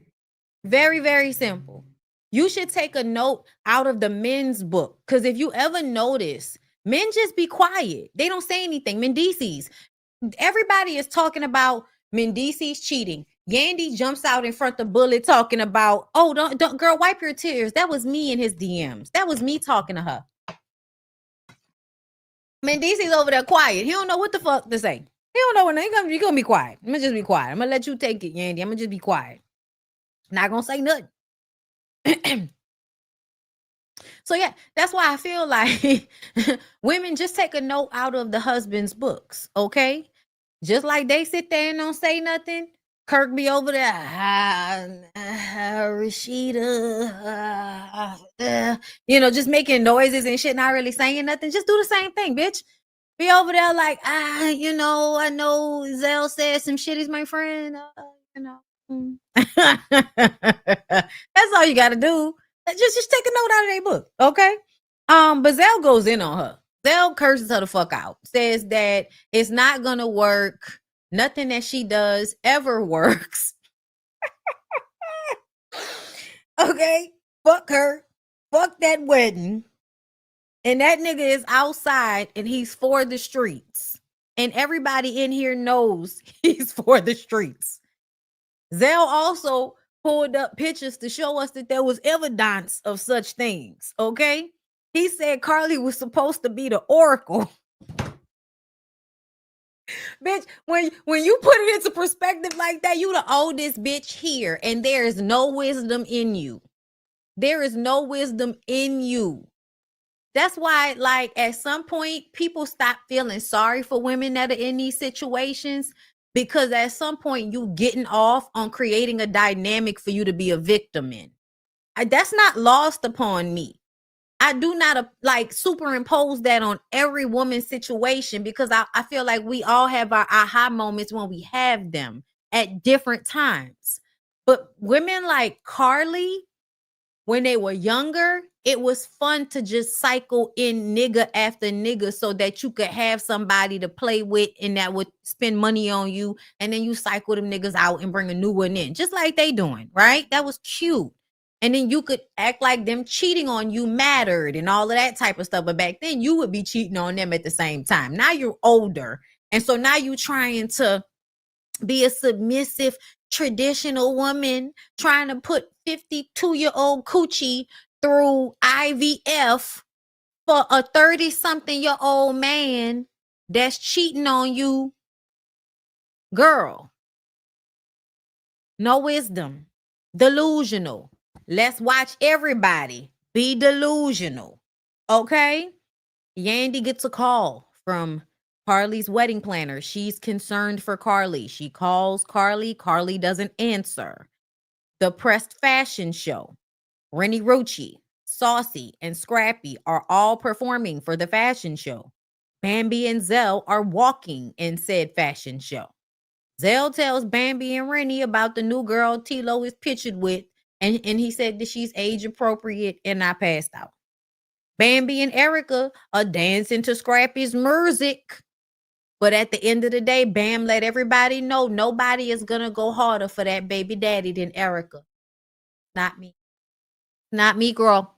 Very, very simple. You should take a note out of the men's book. Because if you ever notice, men just be quiet. They don't say anything. Mendices. Everybody is talking about Mendices cheating. Yandy jumps out in front of Bullet talking about, oh, don't girl, wipe your tears. That was me in his DMs. That was me talking to her. Mendices over there quiet. He don't know what the fuck to say. He don't know what you're gonna be quiet. I'm gonna just be quiet. I'm gonna let you take it, Yandy. I'm gonna just be quiet. Not gonna say nothing. So yeah, that's why I feel like women just take a note out of the husband's books, okay? Just like they sit there and don't say nothing. Kirk be over there, Rashida, just making noises and shit, not really saying nothing. Just do the same thing, bitch. Be over there like, I know Zell said some shit. He's my friend, That's all you gotta do. Just take a note out of their book, okay? But Zell goes in on her. Zell curses her the fuck out. Says that it's not gonna work. Nothing that she does ever works. Okay? Fuck her. Fuck that wedding. And that nigga is outside and he's for the streets. And everybody in here knows he's for the streets. Zell also pulled up pictures to show us that there was evidence of such things, okay? He said Carly was supposed to be the oracle. Bitch, when you put it into perspective like that, you the oldest bitch here, and there is no wisdom in you. There is no wisdom in you. That's why, like, at some point, people stop feeling sorry for women that are in these situations, because at some point, you getting off on creating a dynamic for you to be a victim in. That's not lost upon me. I do not superimpose that on every woman's situation, because I feel like we all have our aha moments when we have them at different times. But women like Carly, when they were younger, it was fun to just cycle in nigga after nigga so that you could have somebody to play with and that would spend money on you. And then you cycle them niggas out and bring a new one in, just like they doing, right? That was cute. And then you could act like them cheating on you mattered and all of that type of stuff. But back then you would be cheating on them at the same time. Now you're older. And so now you're trying to be a submissive, traditional woman, trying to put 52-year-old coochie through IVF for a 30-something-year-old man that's cheating on you. Girl, no wisdom. Delusional. Let's watch everybody be delusional. Okay? Yandy gets a call from Carly's wedding planner. She's concerned for Carly. She calls Carly. Carly doesn't answer. The Pressed Fashion Show. Rennie Rucci, Saucy, and Scrappy are all performing for the fashion show. Bambi and Zell are walking in said fashion show. Zell tells Bambi and Rennie about the new girl Tilo is pictured with, and he said that she's age appropriate and not passed out. Bambi and Erica are dancing to Scrappy's music. But at the end of the day, Bam let everybody know nobody is going to go harder for that baby daddy than Erica. Not me. Not me, girl.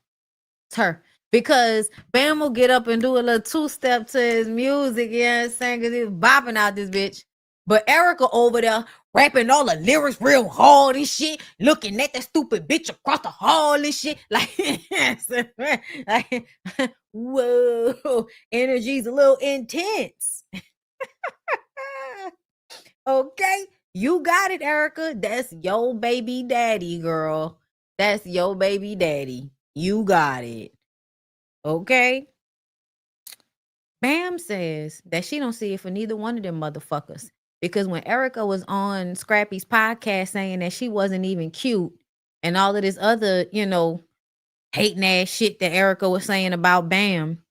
It's her. Because Bam will get up and do a little two-step to his music, you know what I'm saying? Because he's bopping out this bitch. But Erica over there rapping all the lyrics real hard and shit, looking at that stupid bitch across the hall and shit. Like, like whoa, energy's a little intense. Okay, you got it, Erica. That's your baby daddy, girl. That's your baby daddy. You got it. Okay. Bam says that she don't see it for neither one of them motherfuckers. Because when Erica was on Scrappy's podcast saying that she wasn't even cute and all of this other, hating ass shit that Erica was saying about Bam,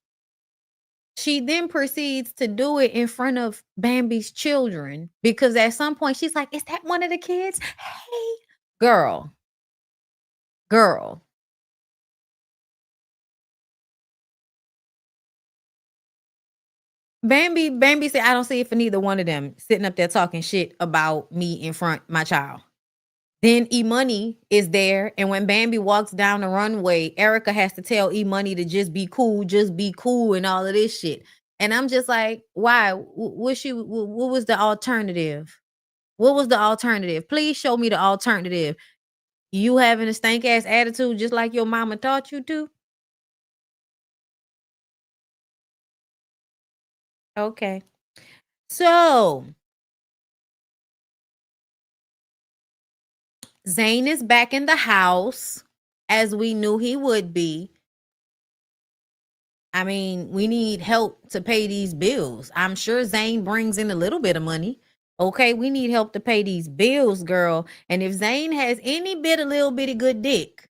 she then proceeds to do it in front of Bambi's children. Because at some point she's like, is that one of the kids? Hey, girl. Bambi said, I don't see it for neither one of them sitting up there talking shit about me in front of my child. Then E-Money is there. And when Bambi walks down the runway, Erica has to tell E-Money to just be cool, and all of this shit. And I'm just like, why? What was the alternative? What was the alternative? Please show me the alternative. You having a stank ass attitude just like your mama taught you to? Okay. So Zane is back in the house as we knew he would be. I mean, we need help to pay these bills. I'm sure Zane brings in a little bit of money. Okay, we need help to pay these bills, girl. And if Zane has any bit of little bitty good dick,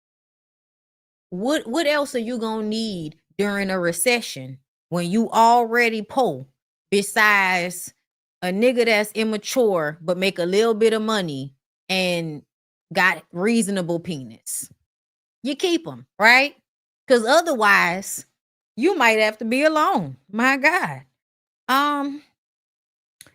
what else are you gonna need during a recession when you already poor? Besides a nigga that's immature but make a little bit of money and got reasonable penis. You keep them, right? Because otherwise, you might have to be alone. My God.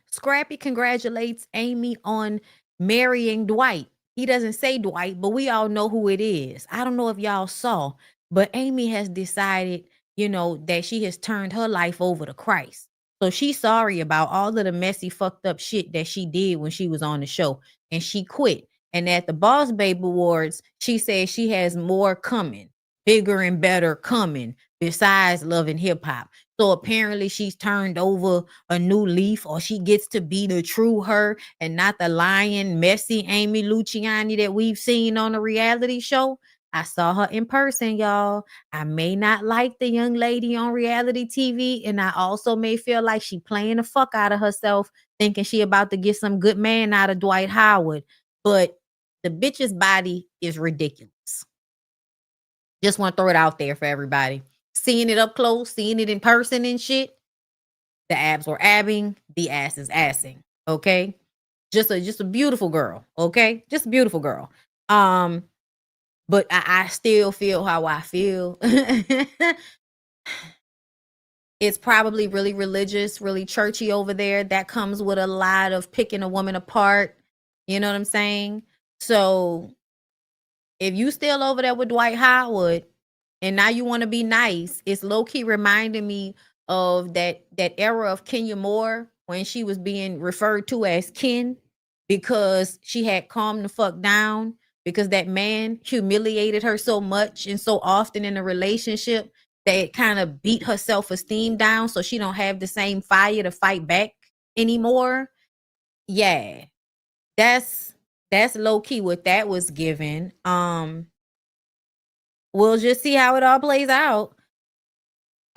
Scrappy congratulates Amy on marrying Dwight. He doesn't say Dwight, but we all know who it is. I don't know if y'all saw, but Amy has decided, that she has turned her life over to Christ. So she's sorry about all of the messy, fucked up shit that she did when she was on the show, and she quit. And at the Boss Babe Awards, she says she has more coming, bigger and better coming besides Love and Hip Hop. So apparently she's turned over a new leaf, or she gets to be the true her and not the lying, messy Amy Luciani that we've seen on a reality show. I saw her in person, y'all. I may not like the young lady on reality TV, and I also may feel like she playing the fuck out of herself, thinking she about to get some good man out of Dwight Howard. But the bitch's body is ridiculous. Just want to throw it out there for everybody. Seeing it up close, seeing it in person and shit, the abs were abbing, the ass is assing. Okay, just a beautiful girl. Okay, just a beautiful girl. But I still feel how I feel. It's probably really religious, really churchy over there. That comes with a lot of picking a woman apart. You know what I'm saying? So if you still over there with Dwight Howard and now you want to be nice, it's low-key reminding me of that era of Kenya Moore when she was being referred to as Ken because she had calmed the fuck down because that man humiliated her so much and so often in a relationship that it kind of beat her self-esteem down, so she don't have the same fire to fight back anymore. Yeah, that's That's low key what that was given. We'll just see how it all plays out.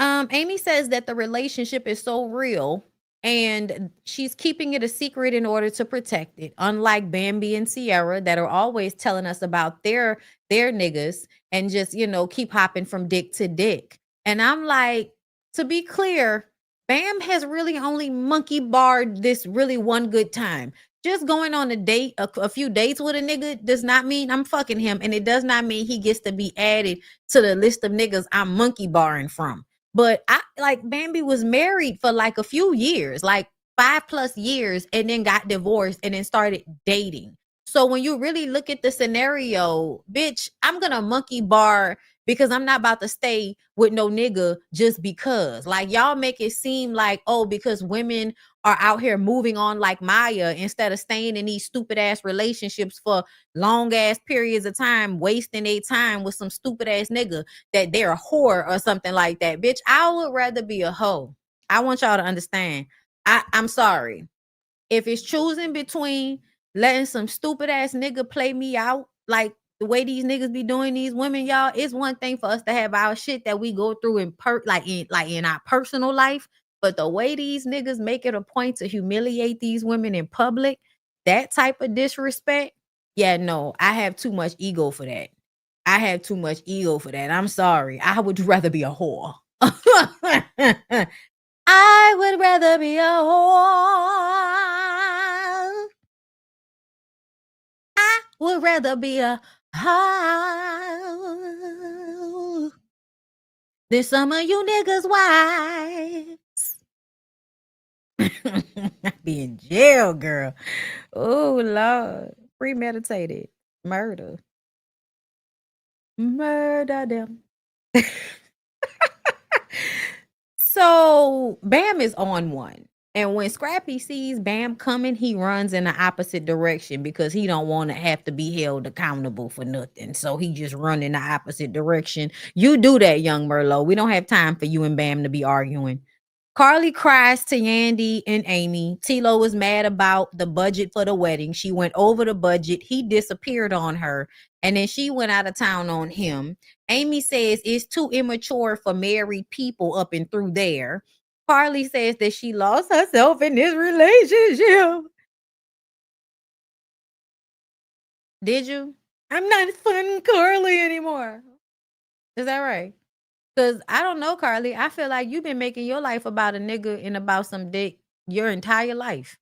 Amy says that the relationship is so real and she's keeping it a secret in order to protect it. Unlike Bambi and Sierra that are always telling us about their niggas and just, keep hopping from dick to dick. And I'm like, to be clear, Bam has really only monkey barred this really one good time. Just going on a date, a few dates with a nigga does not mean I'm fucking him. And it does not mean he gets to be added to the list of niggas I'm monkey barring from. But I like Bambi was married for like a few years, like 5+ years, and then got divorced and then started dating. So when you really look at the scenario, bitch, I'm gonna monkey bar because I'm not about to stay with no nigga just because. Like y'all make it seem like, oh, because women are out here moving on like Maya instead of staying in these stupid ass relationships for long ass periods of time, wasting their time with some stupid ass nigga that they're a whore or something like that. Bitch, I would rather be a hoe. I want y'all to understand. I'm sorry. If it's choosing between letting some stupid ass nigga play me out, like the way these niggas be doing these women, y'all, it's one thing for us to have our shit that we go through in our personal life. But the way these niggas make it a point to humiliate these women in public, that type of disrespect, yeah, no, I have too much ego for that. I have too much ego for that. I'm sorry. I would rather be a whore. I would rather be a whore. I would rather be a hoe than some of you niggas' wives. Be in jail, girl. Oh, Lord. Premeditated murder. Murder them. So Bam is on one. And when Scrappy sees Bam coming, he runs in the opposite direction because he don't want to have to be held accountable for nothing. So he just run in the opposite direction. You do that, young Merlot. We don't have time for you and Bam to be arguing. Carly cries to Yandy and Amy. Tilo was mad about the budget for the wedding. She went over the budget. He disappeared on her. And then she went out of town on him. Amy says it's too immature for married people up and through there. Carly says that she lost herself in this relationship. Did you? I'm not fun Carly anymore. Is that right? Because I don't know, Carly. I feel like you've been making your life about a nigga and about some dick your entire life.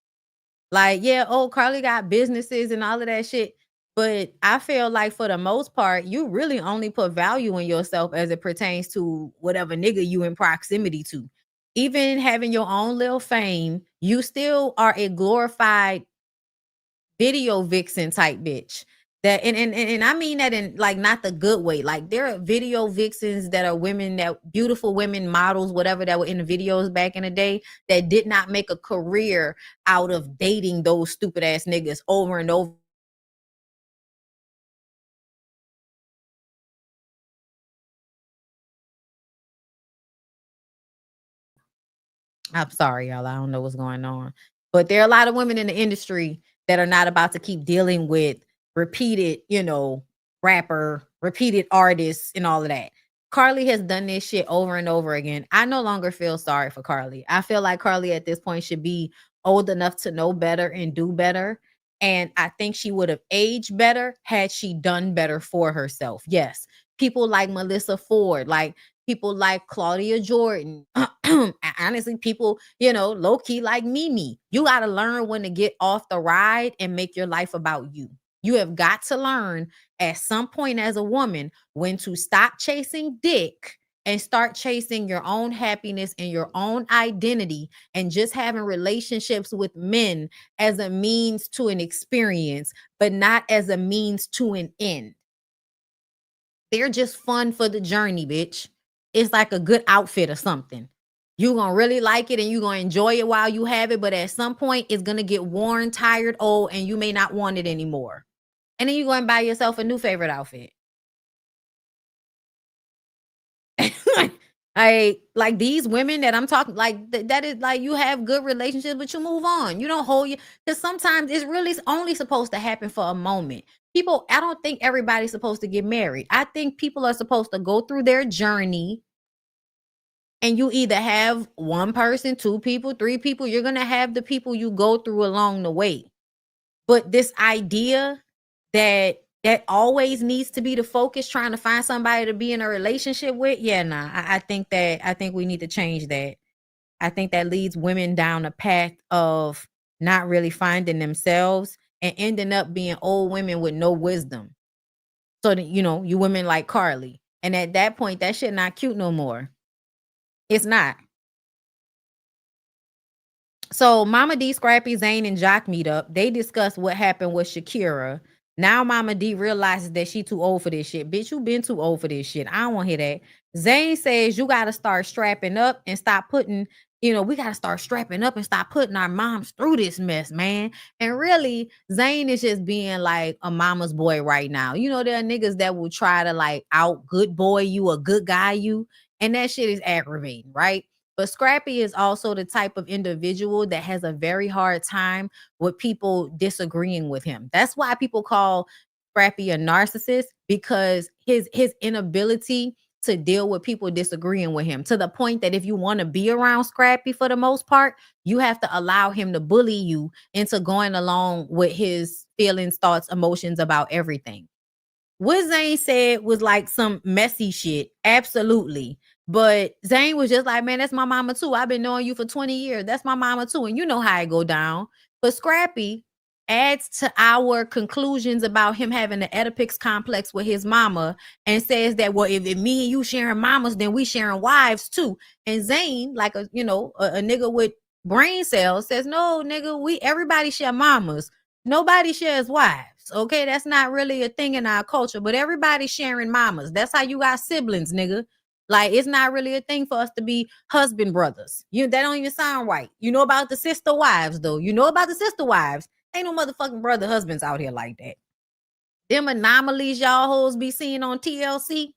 Like, yeah, oh, Carly got businesses and all of that shit. But I feel like for the most part, you really only put value in yourself as it pertains to whatever nigga you in proximity to. Even having your own little fame, you still are a glorified video vixen type bitch. That and I mean that in like not the good way. Like there are video vixens that are women, that beautiful women, models, whatever, that were in the videos back in the day that did not make a career out of dating those stupid ass niggas over and over. I'm sorry, y'all. I don't know what's going on. But there are a lot of women in the industry that are not about to keep dealing with repeated, repeated artists and all of that. Carly has done this shit over and over again. I no longer feel sorry for Carly. I feel like Carly at this point should be old enough to know better and do better. And I think she would have aged better had she done better for herself. Yes. People like Melissa Ford, like people like Claudia Jordan, honestly, people, low key like Mimi. You got to learn when to get off the ride and make your life about you. You have got to learn at some point as a woman when to stop chasing dick and start chasing your own happiness and your own identity and just having relationships with men as a means to an experience, but not as a means to an end. They're just fun for the journey, bitch. It's like a good outfit or something. You're going to really like it and you're going to enjoy it while you have it. But at some point, it's going to get worn, tired, old, and you may not want it anymore. And then you go and buy yourself a new favorite outfit. Like these women that I'm talking, like that is like you have good relationships, but you move on. You don't hold you, because sometimes it's really only supposed to happen for a moment. People, I don't think everybody's supposed to get married. I think people are supposed to go through their journey, and you either have one person, two people, three people. You're gonna have the people you go through along the way. But this idea that always needs to be the focus, trying to find somebody to be in a relationship with, yeah, nah. I think we need to change that. I think that leads women down a path of not really finding themselves and ending up being old women with no wisdom. So that, you women like Carly. And at that point, that shit not cute no more. It's not. So Mama D, Scrappy, Zane, and Jock meet up. They discuss what happened with Shakira. Now Mama D realizes that she too old for this shit. Bitch, you been too old for this shit. I don't want to hear that. Zane says you got to start strapping up and stop putting, we got to start strapping up and stop putting our moms through this mess, man. And really, Zane is just being like a mama's boy right now. There are niggas that will try to like out good boy you or good guy you. And that shit is aggravating, right? But Scrappy is also the type of individual that has a very hard time with people disagreeing with him. That's why people call Scrappy a narcissist, because his inability to deal with people disagreeing with him, to the point that if you want to be around Scrappy for the most part, you have to allow him to bully you into going along with his feelings, thoughts, emotions about everything. What Zane said was like some messy shit. Absolutely. But Zane was just like, man, that's my mama too. I've been knowing you for 20 years. That's my mama too. And you know how it go down. But Scrappy adds to our conclusions about him having the Oedipus complex with his mama and says that, well, if me and you sharing mamas, then we sharing wives too. And Zane, like a nigga with brain cells, says, no, nigga, everybody share mamas. Nobody shares wives. Okay, that's not really a thing in our culture, but everybody's sharing mamas. That's how you got siblings, nigga. Like, it's not really a thing for us to be husband brothers. That don't even sound right. You know about the sister wives, though. You know about the sister wives. Ain't no motherfucking brother husbands out here like that. Them anomalies y'all hoes be seeing on TLC.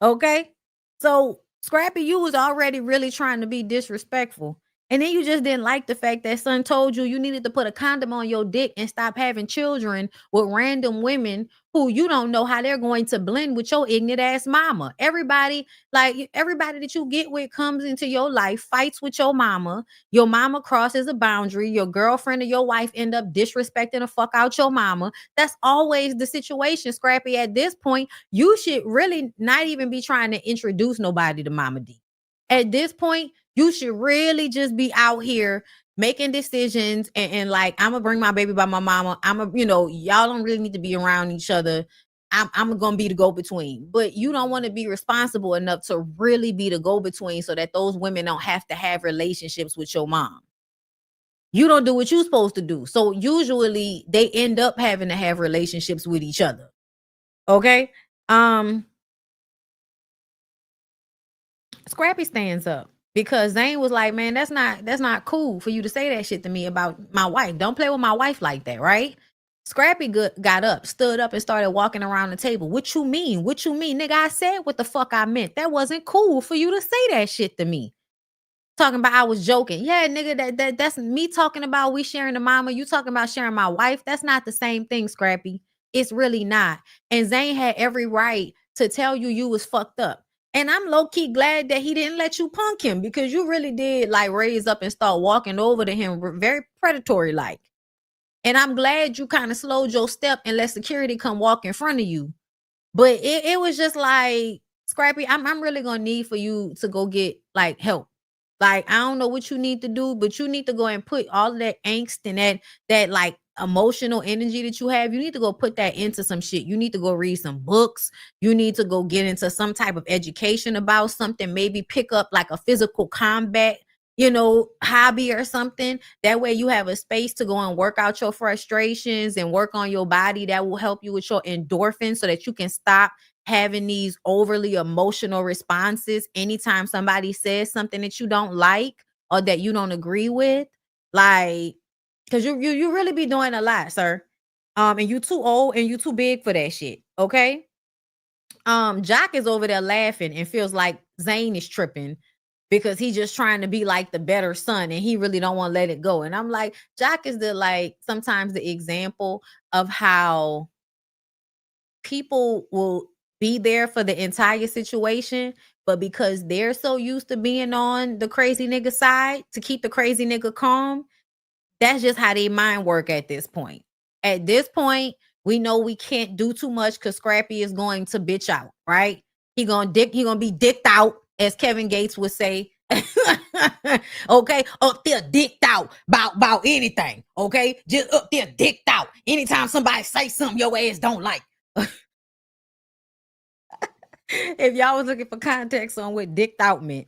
Okay. So Scrappy, you was already really trying to be disrespectful. And then you just didn't like the fact that son told you need to put a condom on your dick and stop having children with random women who you don't know how they're going to blend with your ignorant ass mama. Everybody that you get with comes into your life, fights with your mama. Your mama crosses a boundary. Your girlfriend or your wife end up disrespecting the fuck out your mama. That's always the situation, Scrappy. At this point, you should really not even be trying to introduce nobody to Mama D. At this point, you should really just be out here making decisions and like, I'm gonna bring my baby by my mama. Y'all don't really need to be around each other. I'm gonna be the go-between, but you don't want to be responsible enough to really be the go-between so that those women don't have to have relationships with your mom. You don't do what you're supposed to do. So usually they end up having to have relationships with each other. Okay. Scrappy stands up because Zane was like, man, that's not cool for you to say that shit to me about my wife. Don't play with my wife like that, right? Scrappy got up, stood up, and started walking around the table. What you mean? What you mean? Nigga, I said what the fuck I meant. That wasn't cool for you to say that shit to me. Talking about I was joking. Yeah, nigga, that's me talking about we sharing the mama. You talking about sharing my wife. That's not the same thing, Scrappy. It's really not. And Zane had every right to tell you was fucked up. And I'm low-key glad that he didn't let you punk him, because you really did like raise up and start walking over to him very predatory like. And I'm glad you kind of slowed your step and let security come walk in front of you. But it was just like, Scrappy, I'm really gonna need for you to go get like help. Like, I don't know what you need to do, but you need to go and put all of that angst and that like emotional energy that you have. You need to go put that into some shit. You need to go read some books. You need to go get into some type of education about something. Maybe pick up like a physical combat, hobby or something. That way you have a space to go and work out your frustrations and work on your body. That will help you with your endorphins so that you can stop having these overly emotional responses anytime somebody says something that you don't like or that you don't agree with. Like, because you really be doing a lot, sir. And you too old and you too big for that shit. Okay. Jock is over there laughing and feels like Zane is tripping because he's just trying to be like the better son and he really don't want to let it go. And I'm like, Jock is the like sometimes the example of how people will be there for the entire situation, but because they're so used to being on the crazy nigga side to keep the crazy nigga calm, that's just how they mind work at this point. At this point, we know we can't do too much because Scrappy is going to bitch out, right? He gonna be dicked out, as Kevin Gates would say. Okay, up there dicked out about anything. Okay, just up there dicked out. Anytime somebody say something your ass don't like. If y'all was looking for context on what dicked out meant,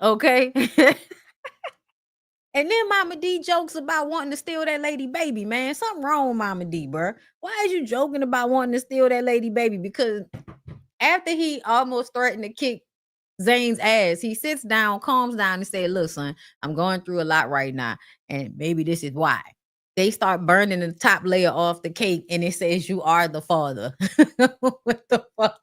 okay. And then Mama D jokes about wanting to steal that lady baby, man. Something wrong with Mama D, bro. Why is you joking about wanting to steal that lady baby? Because after he almost threatened to kick Zane's ass, he sits down, calms down, and says, "Look, son, I'm going through a lot right now, and maybe this is why." They start burning the top layer off the cake, and it says, "You are the father." What the fuck?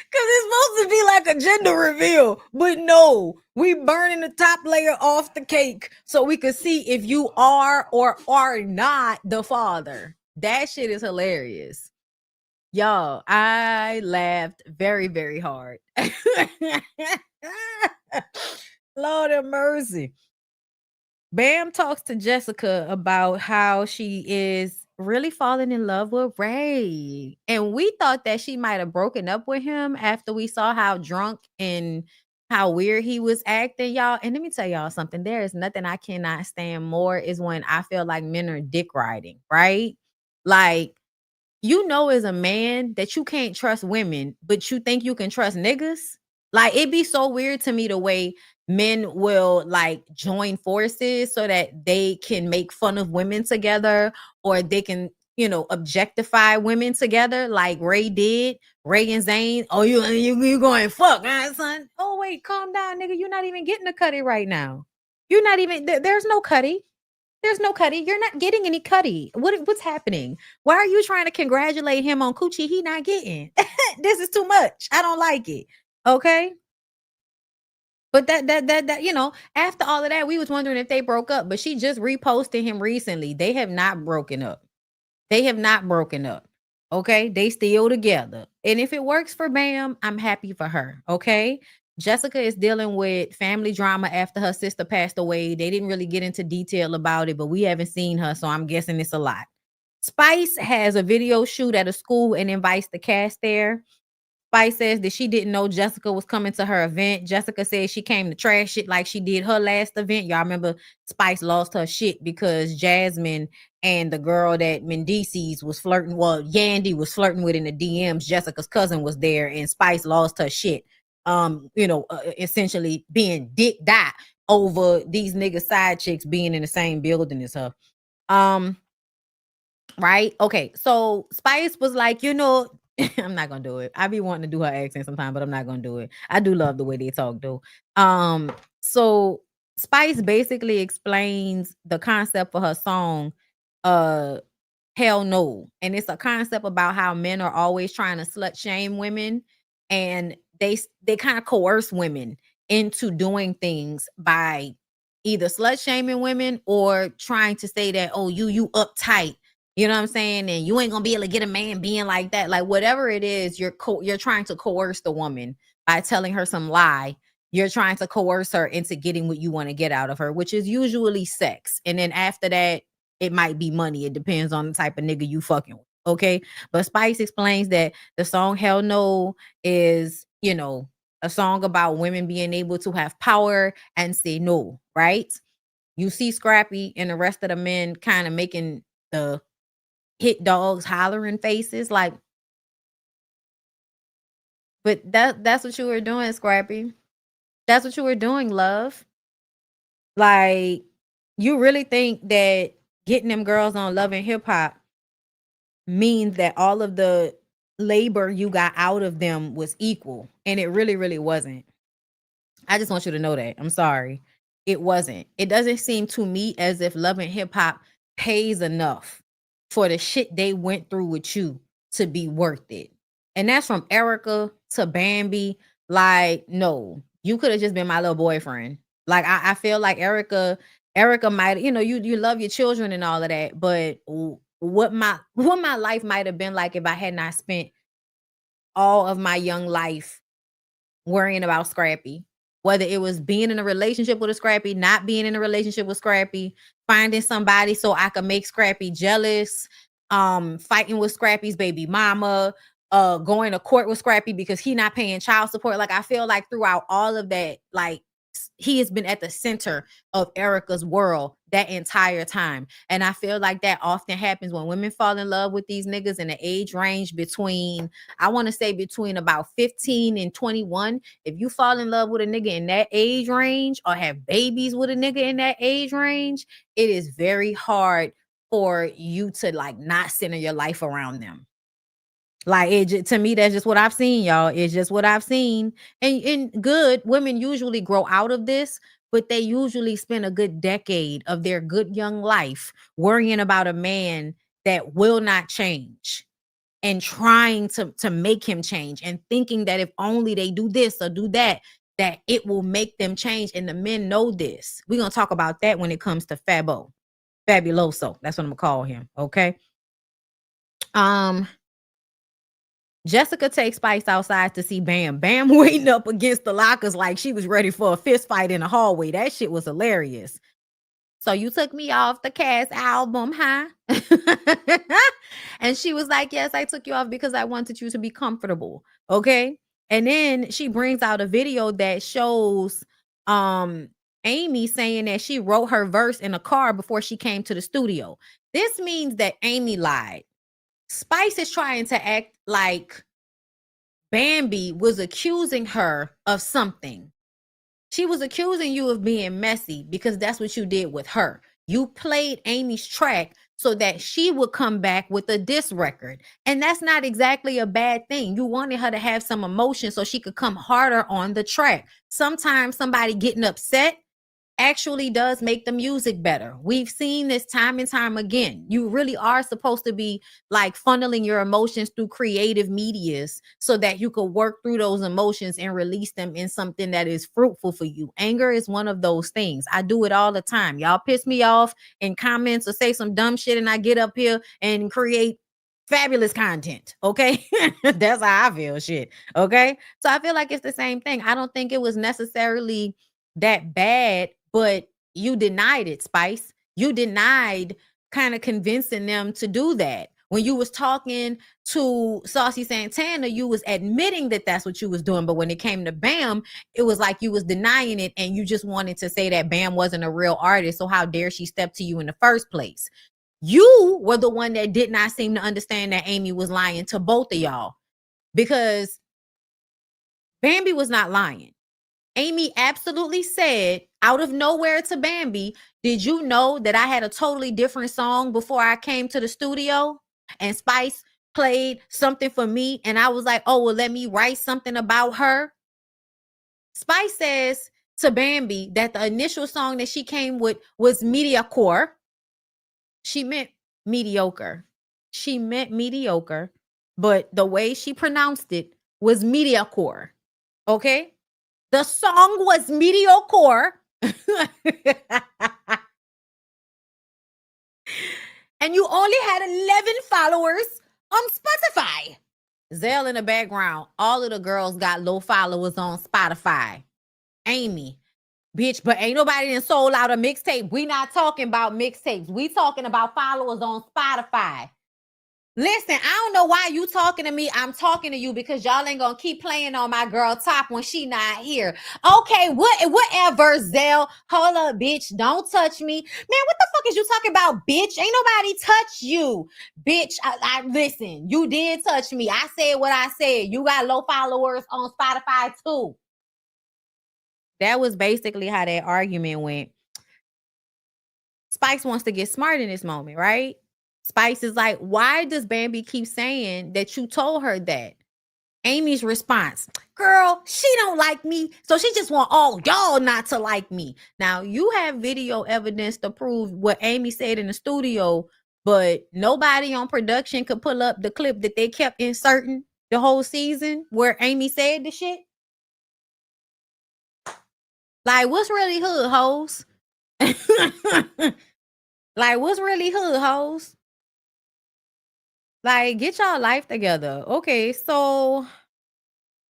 Cause it's supposed to be like a gender reveal, but no, we burning the top layer off the cake so we could see if you are or are not the father. That shit is hilarious. Y'all, I laughed very, very hard. Lord have mercy. Bam talks to Jessica about how she is really falling in love with Ray. And we thought that she might have broken up with him after we saw how drunk and how weird he was acting, y'all. And let me tell y'all something. There is nothing I cannot stand more is when I feel like men are dick riding, right? Like, you know, as a man that you can't trust women, but you think you can trust niggas. Like, it'd be so weird to me the way men will like join forces so that they can make fun of women together or they can, you know, objectify women together like Ray did. Ray and Zane. Oh, you going fuck, huh, son? Oh, wait, calm down, nigga. You're not even getting a cutty right now. You're not even there's no cutty. There's no cutty. You're not getting any cutty. What's happening? Why are you trying to congratulate him on coochie he not getting? This is too much. I don't like it. Okay. But that you know, after all of that, we was wondering if they broke up. But she just reposted him recently. They have not broken up. They have not broken up. Okay. They still together. And if it works for Bam, I'm happy for her. Okay. Jessica is dealing with family drama after her sister passed away. They didn't really get into detail about it, but we haven't seen her. So I'm guessing it's a lot. Spice has a video shoot at a school and invites the cast there. Spice says that she didn't know Jessica was coming to her event. Jessica says she came to trash it like she did her last event. Y'all remember Spice lost her shit because Jasmine and the girl that Mendices was flirting, well, Yandy was flirting with in the DMs. Jessica's cousin was there and Spice lost her shit. Essentially being dick die over these nigga side chicks being in the same building as her. Right? Okay. So Spice was like, you know, I'm not gonna do it. I be wanting to do her accent sometime, but I'm not gonna do it. I do love the way they talk though. So Spice basically explains the concept for her song, uh, Hell No. And it's a concept about how men are always trying to slut shame women and they kind of coerce women into doing things by either slut shaming women or trying to say that, oh, you uptight, you know what I'm saying? And you ain't gonna be able to get a man being like that. Like whatever it is, you're trying to coerce the woman by telling her some lie. You're trying to coerce her into getting what you want to get out of her, which is usually sex. And then after that, it might be money. It depends on the type of nigga you fucking with. Okay. But Spice explains that the song Hell No is, you know, a song about women being able to have power and say no, right? You see Scrappy and the rest of the men kind of making the hit dogs hollering faces like, but that's what you were doing, Scrappy. That's what you were doing, love. Like, you really think that getting them girls on Love and Hip Hop means that all of the labor you got out of them was equal, and it really, really wasn't. I just want you to know that. I'm sorry. It wasn't. It doesn't seem to me as if Love and Hip Hop pays enough for the shit they went through with you to be worth it. And that's from Erica to Bambi. Like, no, you could have just been my little boyfriend. Like, I feel like Erica might, you love your children and all of that, but what my life might have been like if I had not spent all of my young life worrying about Scrappy, whether it was being in a relationship with a Scrappy, not being in a relationship with Scrappy, finding somebody so I could make Scrappy jealous, fighting with Scrappy's baby mama, going to court with Scrappy because he not paying child support. Like, I feel like throughout all of that, like, he has been at the center of Erica's world that entire time. And I feel like that often happens when women fall in love with these niggas in the age range between, I want to say between about 15 and 21. If you fall in love with a nigga in that age range or have babies with a nigga in that age range, it is very hard for you to like not center your life around them. Like, to me, that's just what I've seen, y'all. It's just what I've seen. And good women usually grow out of this, but they usually spend a good decade of their good young life worrying about a man that will not change and trying to make him change and thinking that if only they do this or do that, that it will make them change. And the men know this. We're going to talk about that when it comes to Fabuloso. That's what I'm going to call him. Okay. Jessica takes Spice outside to see Bam. Bam waiting up against the lockers like she was ready for a fist fight in the hallway. That shit was hilarious. So you took me off the Cass album, huh? And she was like, yes, I took you off because I wanted you to be comfortable. Okay. And then she brings out a video that shows Amy saying that she wrote her verse in a car before she came to the studio. This means that Amy lied. Spice is trying to act like Bambi was accusing her of something. She was accusing you of being messy because that's what you did with her. You played Amy's track so that she would come back with a diss record. And that's not exactly a bad thing. You wanted her to have some emotion so she could come harder on the track. Sometimes somebody getting upset actually does make the music better. We've seen this time and time again. You really are supposed to be like funneling your emotions through creative medias so that you could work through those emotions and release them in something that is fruitful for you. Anger is one of those things. I do it all the time. Y'all piss me off in comments or say some dumb shit and I get up here and create fabulous content. Okay. That's how I feel. Shit. Okay. So I feel like it's the same thing. I don't think it was necessarily that bad, but you denied it, Spice. You denied kind of convincing them to do that. When you was talking to Saucy Santana, you was admitting that that's what you was doing. But when it came to Bam, it was like you was denying it and you just wanted to say that Bam wasn't a real artist. So how dare she step to you in the first place? You were the one that did not seem to understand that Amy was lying to both of y'all because Bambi was not lying. Amy absolutely said out of nowhere to Bambi, did you know that I had a totally different song before I came to the studio? And Spice played something for me. And I was like, oh, well, let me write something about her. Spice says to Bambi that the initial song that she came with was mediocre. She meant mediocre. She meant mediocre, but the way she pronounced it was mediocre. Okay? The song was mediocre. And you only had 11 followers on Spotify. Zell in the background. All of the girls got low followers on Spotify. Amy, bitch, but ain't nobody done sold out a mixtape. We not talking about mixtapes. We talking about followers on Spotify. Listen, I don't know why you talking to me. I'm talking to you because y'all ain't gonna keep playing on my girl Top when she not here. Okay, whatever, Zell. Hold up, bitch. Don't touch me. Man, what the fuck is you talking about, bitch? Ain't nobody touch you. Bitch, I listen, you did touch me. I said what I said. You got low followers on Spotify too. That was basically how that argument went. Spice wants to get smart in this moment, right? Spice is like, why does Bambi keep saying that you told her that? Amy's response, girl, she don't like me, so she just want all y'all not to like me. Now, you have video evidence to prove what Amy said in the studio, But nobody on production could pull up the clip that they kept inserting the whole season where Amy said the shit. Like, what's really hood, hoes? Like, what's really hood, hoes? Like, get y'all life together. Okay, so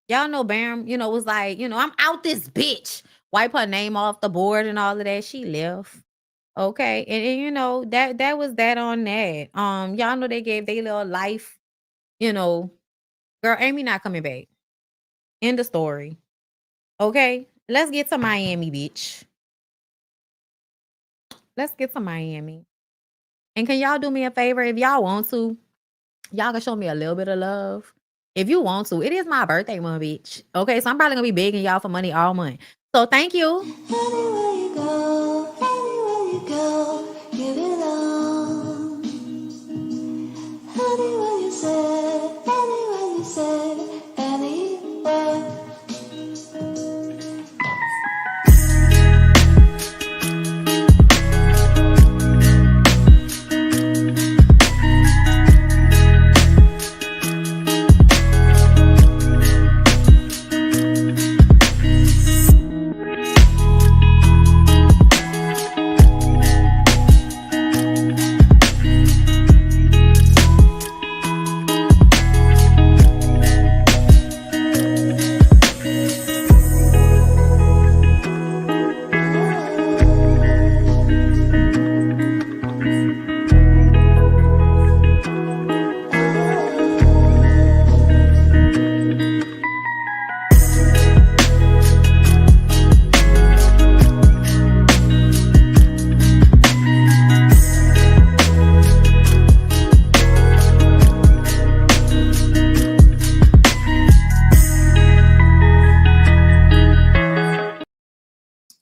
y'all know Bam, was like, I'm out this bitch. Wipe her name off the board and all of that. She left. Okay. And that was that on that. Y'all know they gave their little life, girl, Amy not coming back. End of story. Okay. Let's get to Miami, bitch. Let's get to Miami. And can y'all do me a favor? If y'all want to, y'all can show me a little bit of love. If you want to, it is my birthday month, bitch. Okay, so I'm probably gonna be begging y'all for money all month. So thank you. Anywhere you go, give it all. Anywhere you said, anywhere.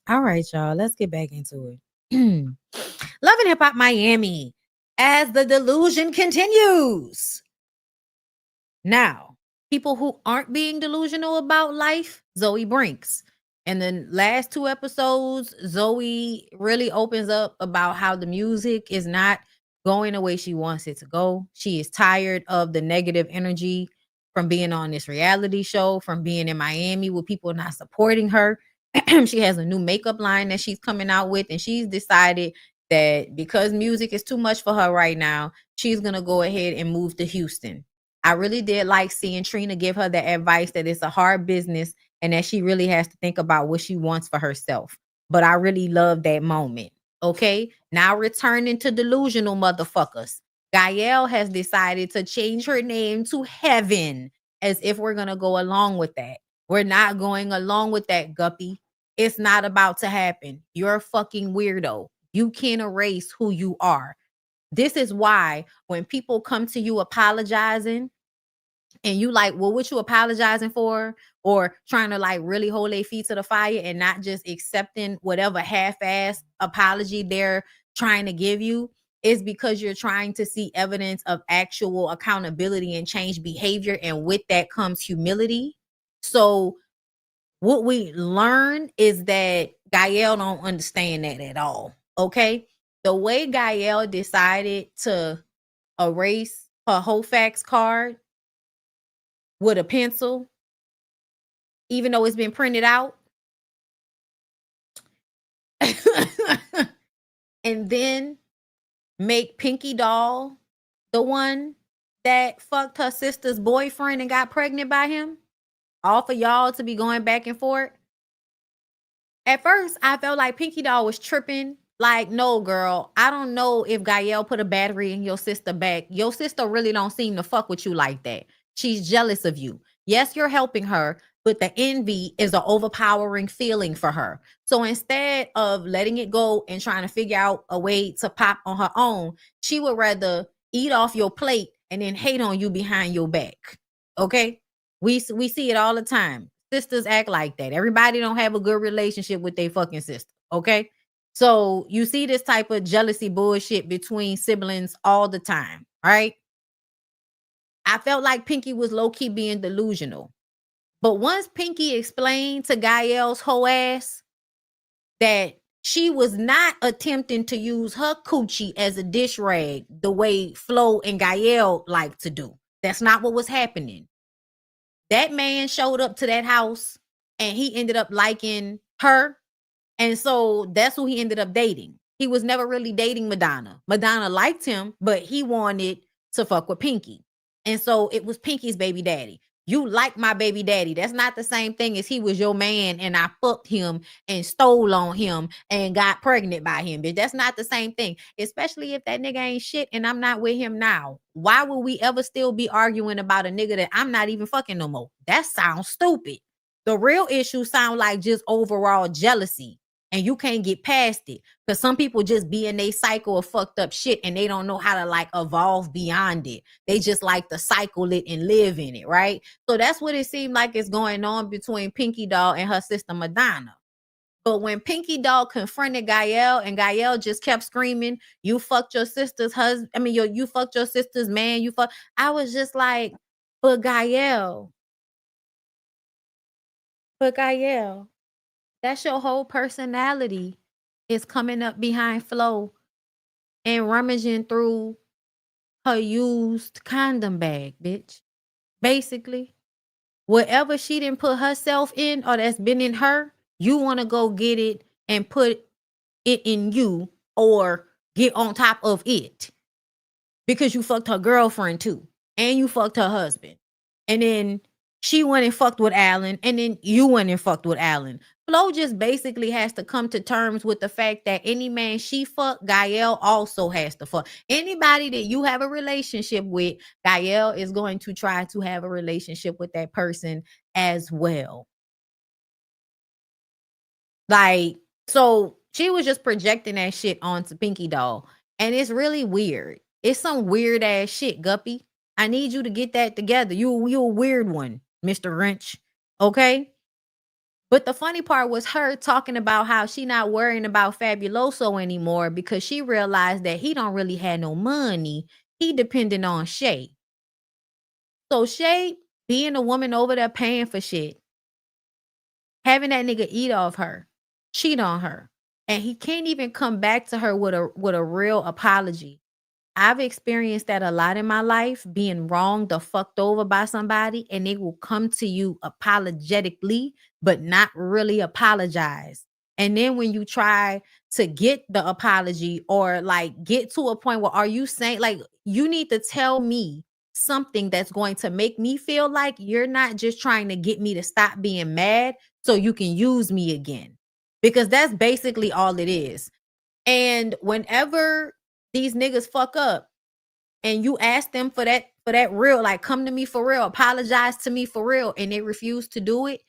All right, y'all. Let's get back into it. Love and Hip Hop Miami as the delusion continues. Now, people who aren't being delusional about life, Zoe Brinks. And then last 2 episodes, Zoe really opens up about how the music is not going the way she wants it to go. She is tired of the negative energy from being on this reality show, from being in Miami with people not supporting her. She has a new makeup line that she's coming out with, and she's decided that because music is too much for her right now, she's going to go ahead and move to Houston. I really did like seeing Trina give her the advice that it's a hard business and that she really has to think about what she wants for herself. But I really love that moment. Okay. Now returning to delusional motherfuckers. Gael has decided to change her name to Heaven as if we're going to go along with that. We're not going along with that, Guppy. It's not about to happen. You're a fucking weirdo. You can't erase who you are. This is why when people come to you apologizing and you like, well, what you apologizing for? Or trying to like really hold their feet to the fire and not just accepting whatever half-ass apology they're trying to give you, is because you're trying to see evidence of actual accountability and change behavior. And with that comes humility. So what we learn is that Gael don't understand that at all. Okay. The way Gael decided to erase her Hofax card with a pencil, even though it's been printed out, and then make Pinky Doll the one that fucked her sister's boyfriend and got pregnant by him, all for y'all to be going back and forth. At first, I felt like Pinky Doll was tripping. Like, no, girl, I don't know if Gael put a battery in your sister back. Your sister really don't seem to fuck with you like that. She's jealous of you. Yes, you're helping her, but the envy is an overpowering feeling for her. So instead of letting it go and trying to figure out a way to pop on her own, she would rather eat off your plate and then hate on you behind your back. Okay? We see it all the time. Sisters act like that. Everybody don't have a good relationship with their fucking sister. Okay. So you see this type of jealousy bullshit between siblings all the time. Right. I felt like Pinky was low-key being delusional. But once Pinky explained to Gael's whole ass that She was not attempting to use her coochie as a dish rag the way Flo and Gael like to do. That's not what was happening. That man showed up to that house and he ended up liking her. And so that's who he ended up dating. He was never really dating Madonna. Madonna liked him, but he wanted to fuck with Pinky. And so it was Pinky's baby daddy. You like my baby daddy. That's not the same thing as he was your man and I fucked him and stole on him and got pregnant by him. Bitch, that's not the same thing, especially if that nigga ain't shit and I'm not with him now. Why would we ever still be arguing about a nigga that I'm not even fucking no more? That sounds stupid. The real issue sound like just overall jealousy. And you can't get past it because some people just be in a cycle of fucked up shit and they don't know how to like evolve beyond it. They just like to cycle it and live in it, right? So that's what it seemed like is going on between Pinky Doll and her sister Madonna. But when Pinky Doll confronted Gael and Gael just kept screaming, "You fucked your sister's husband. I mean, you fucked your sister's man. You fuck." I was just like, but Gael, that's your whole personality is coming up behind Flo and rummaging through her used condom bag, bitch. Basically, whatever she didn't put herself in or that's been in her, you want to go get it and put it in you or get on top of it because you fucked her girlfriend too and you fucked her husband. And then she went and fucked with Alan, and then you went and fucked with Alan. Flo just basically has to come to terms with the fact that any man she fucked, Gael also has to fuck. Anybody that you have a relationship with, Gael is going to try to have a relationship with that person as well. Like, so she was just projecting that shit onto Pinky Doll. And it's really weird. It's some weird ass shit, Guppy. I need you to get that together. You a weird one, Mr. Wrench. Okay? But the funny part was her talking about how she not worrying about Fabuloso anymore because she realized that he don't really have no money. He depending on Shay. So Shay being a woman over there paying for shit, having that nigga eat off her, cheat on her, and he can't even come back to her with a real apology. I've experienced that a lot in my life, being wronged or fucked over by somebody, and they will come to you apologetically, but not really apologize. And then when you try to get the apology or like get to a point where are you saying like you need to tell me something that's going to make me feel like you're not just trying to get me to stop being mad so you can use me again. Because that's basically all it is. And whenever these niggas fuck up and you ask them for that real, like come to me for real, apologize to me for real, and they refuse to do it,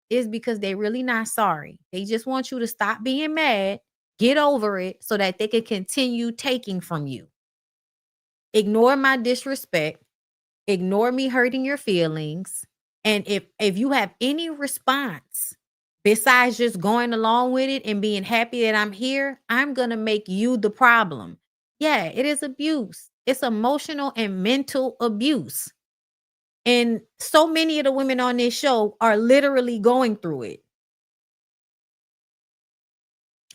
is because they really not sorry. They just want you to stop being mad, get over it so that they can continue taking from you. Ignore my disrespect, ignore me hurting your feelings, and if you have any response besides just going along with it and being happy that I'm here, I'm going to make you the problem. Yeah, it is abuse. It's emotional and mental abuse. And so many of the women on this show are literally going through it.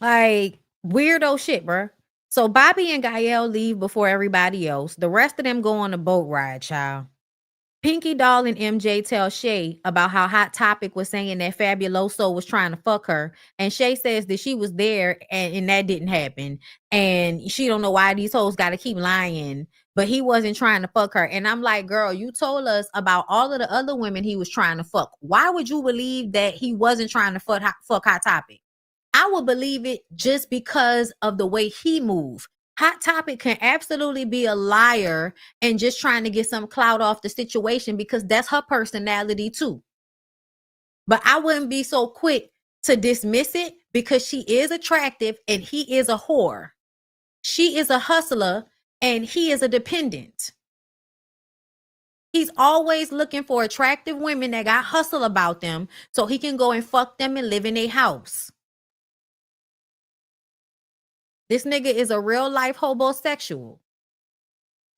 Like weirdo shit, bro. So Bobby and Gael leave before everybody else. The rest of them go on a boat ride, child. Pinky Doll and MJ tell Shay about how Hot Topic was saying that Fabuloso was trying to fuck her. And Shay says that she was there and that didn't happen. And she don't know why these hoes got to keep lying. But he wasn't trying to fuck her. And I'm like, girl, you told us about all of the other women he was trying to fuck. Why would you believe that he wasn't trying to fuck Hot Topic? I would believe it just because of the way he moved. Hot Topic can absolutely be a liar and just trying to get some clout off the situation because that's her personality too. But I wouldn't be so quick to dismiss it because she is attractive and he is a whore. She is a hustler and he is a dependent. He's always looking for attractive women that got hustle about them so he can go and fuck them and live in a house. This nigga is a real life homosexual.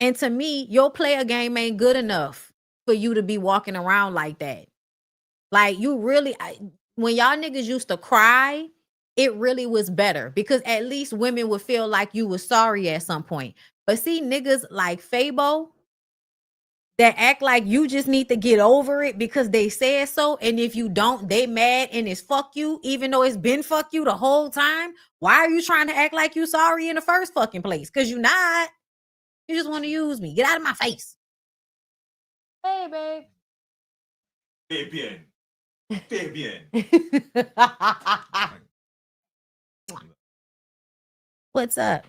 And to me, your player game ain't good enough for you to be walking around like that. Like you really, when y'all niggas used to cry it really was better because at least women would feel like you were sorry at some point. But see, niggas like Fabo that act like you just need to get over it because they said so. And if you don't, they mad and it's fuck you, even though it's been fuck you the whole time. Why are you trying to act like you sorry in the first fucking place? Because you're not. You just want to use me. Get out of my face. Hey, babe. Très bien. Très bien. What's up?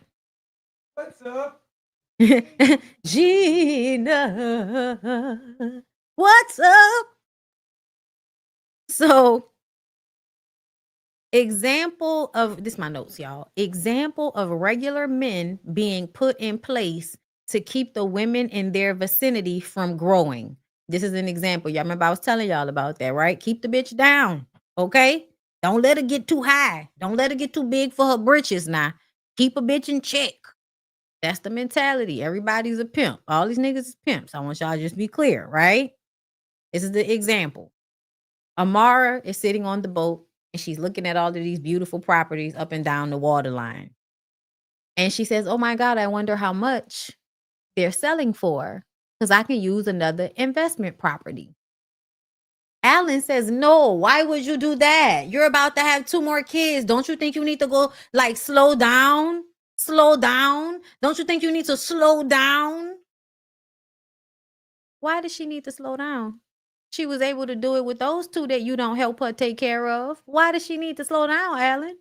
What's up? Gina. What's up? So, example of this, my notes, y'all. Example of regular men being put in place to keep the women in their vicinity from growing. This is an example. Y'all remember I was telling y'all about that, right? Keep the bitch down, okay? Don't let her get too high. Don't let her get too big for her britches now. Keep a bitch in check. That's the mentality. Everybody's a pimp. All these niggas is pimps. I want y'all to just be clear, right? This is the example. Amara is sitting on the boat and she's looking at all of these beautiful properties up and down the waterline. And she says, oh my God, I wonder how much they're selling for because I can use another investment property. Alan says, no, why would you do that? You're about to have 2 more kids. Don't you think you need to go like slow down? Slow down. Don't you think you need to slow down? Why does she need to slow down? She was able to do it with those 2 that you don't help her take care of. Why does she need to slow down, Alan?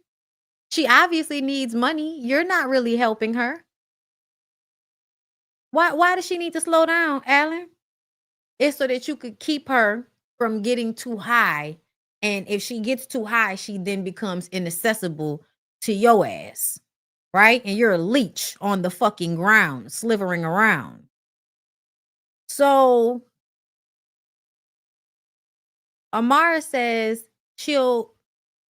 She obviously needs money. You're not really helping her. Why does she need to slow down, Alan? It's so that you could keep her from getting too high. And if she gets too high, she then becomes inaccessible to your ass. Right? And you're a leech on the fucking ground, slithering around. So Amara says she'll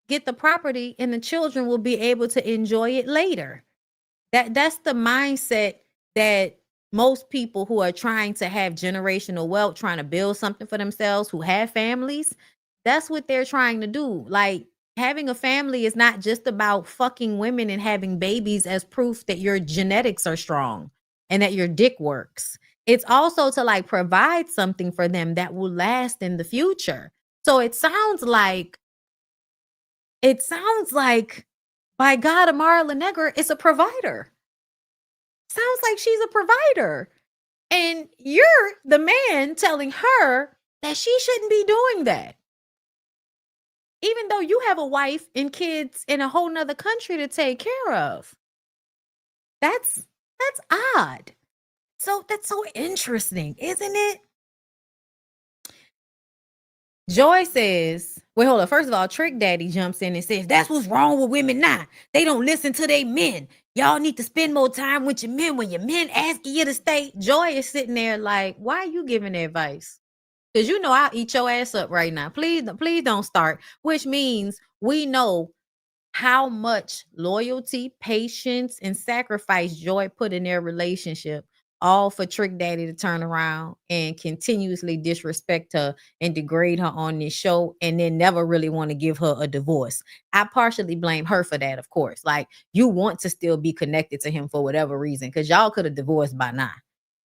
get the property and the children will be able to enjoy it later. That's the mindset that most people who are trying to have generational wealth, trying to build something for themselves, who have families, that's what they're trying to do. Like having a family is not just about fucking women and having babies as proof that your genetics are strong and that your dick works. It's also to like provide something for them that will last in the future. So it sounds like by God, Amara LaNegra is a provider. Sounds like she's a provider. And you're the man telling her that she shouldn't be doing that. Even though you have a wife and kids in a whole nother country to take care of. That's odd. So that's so interesting, isn't it? Joy says, wait, hold up. First of all, Trick Daddy jumps in and says, that's what's wrong with women now. They don't listen to their men. Y'all need to spend more time with your men when your men asking you to stay. Joy is sitting there like, why are you giving advice? Because you know I'll eat your ass up right now. Please don't start. Which means we know how much loyalty, patience, and sacrifice Joy put in their relationship, all for Trick Daddy to turn around and continuously disrespect her and degrade her on this show and then never really want to give her a divorce. I partially blame her for that, of course. Like, you want to still be connected to him for whatever reason, because y'all could have divorced by now.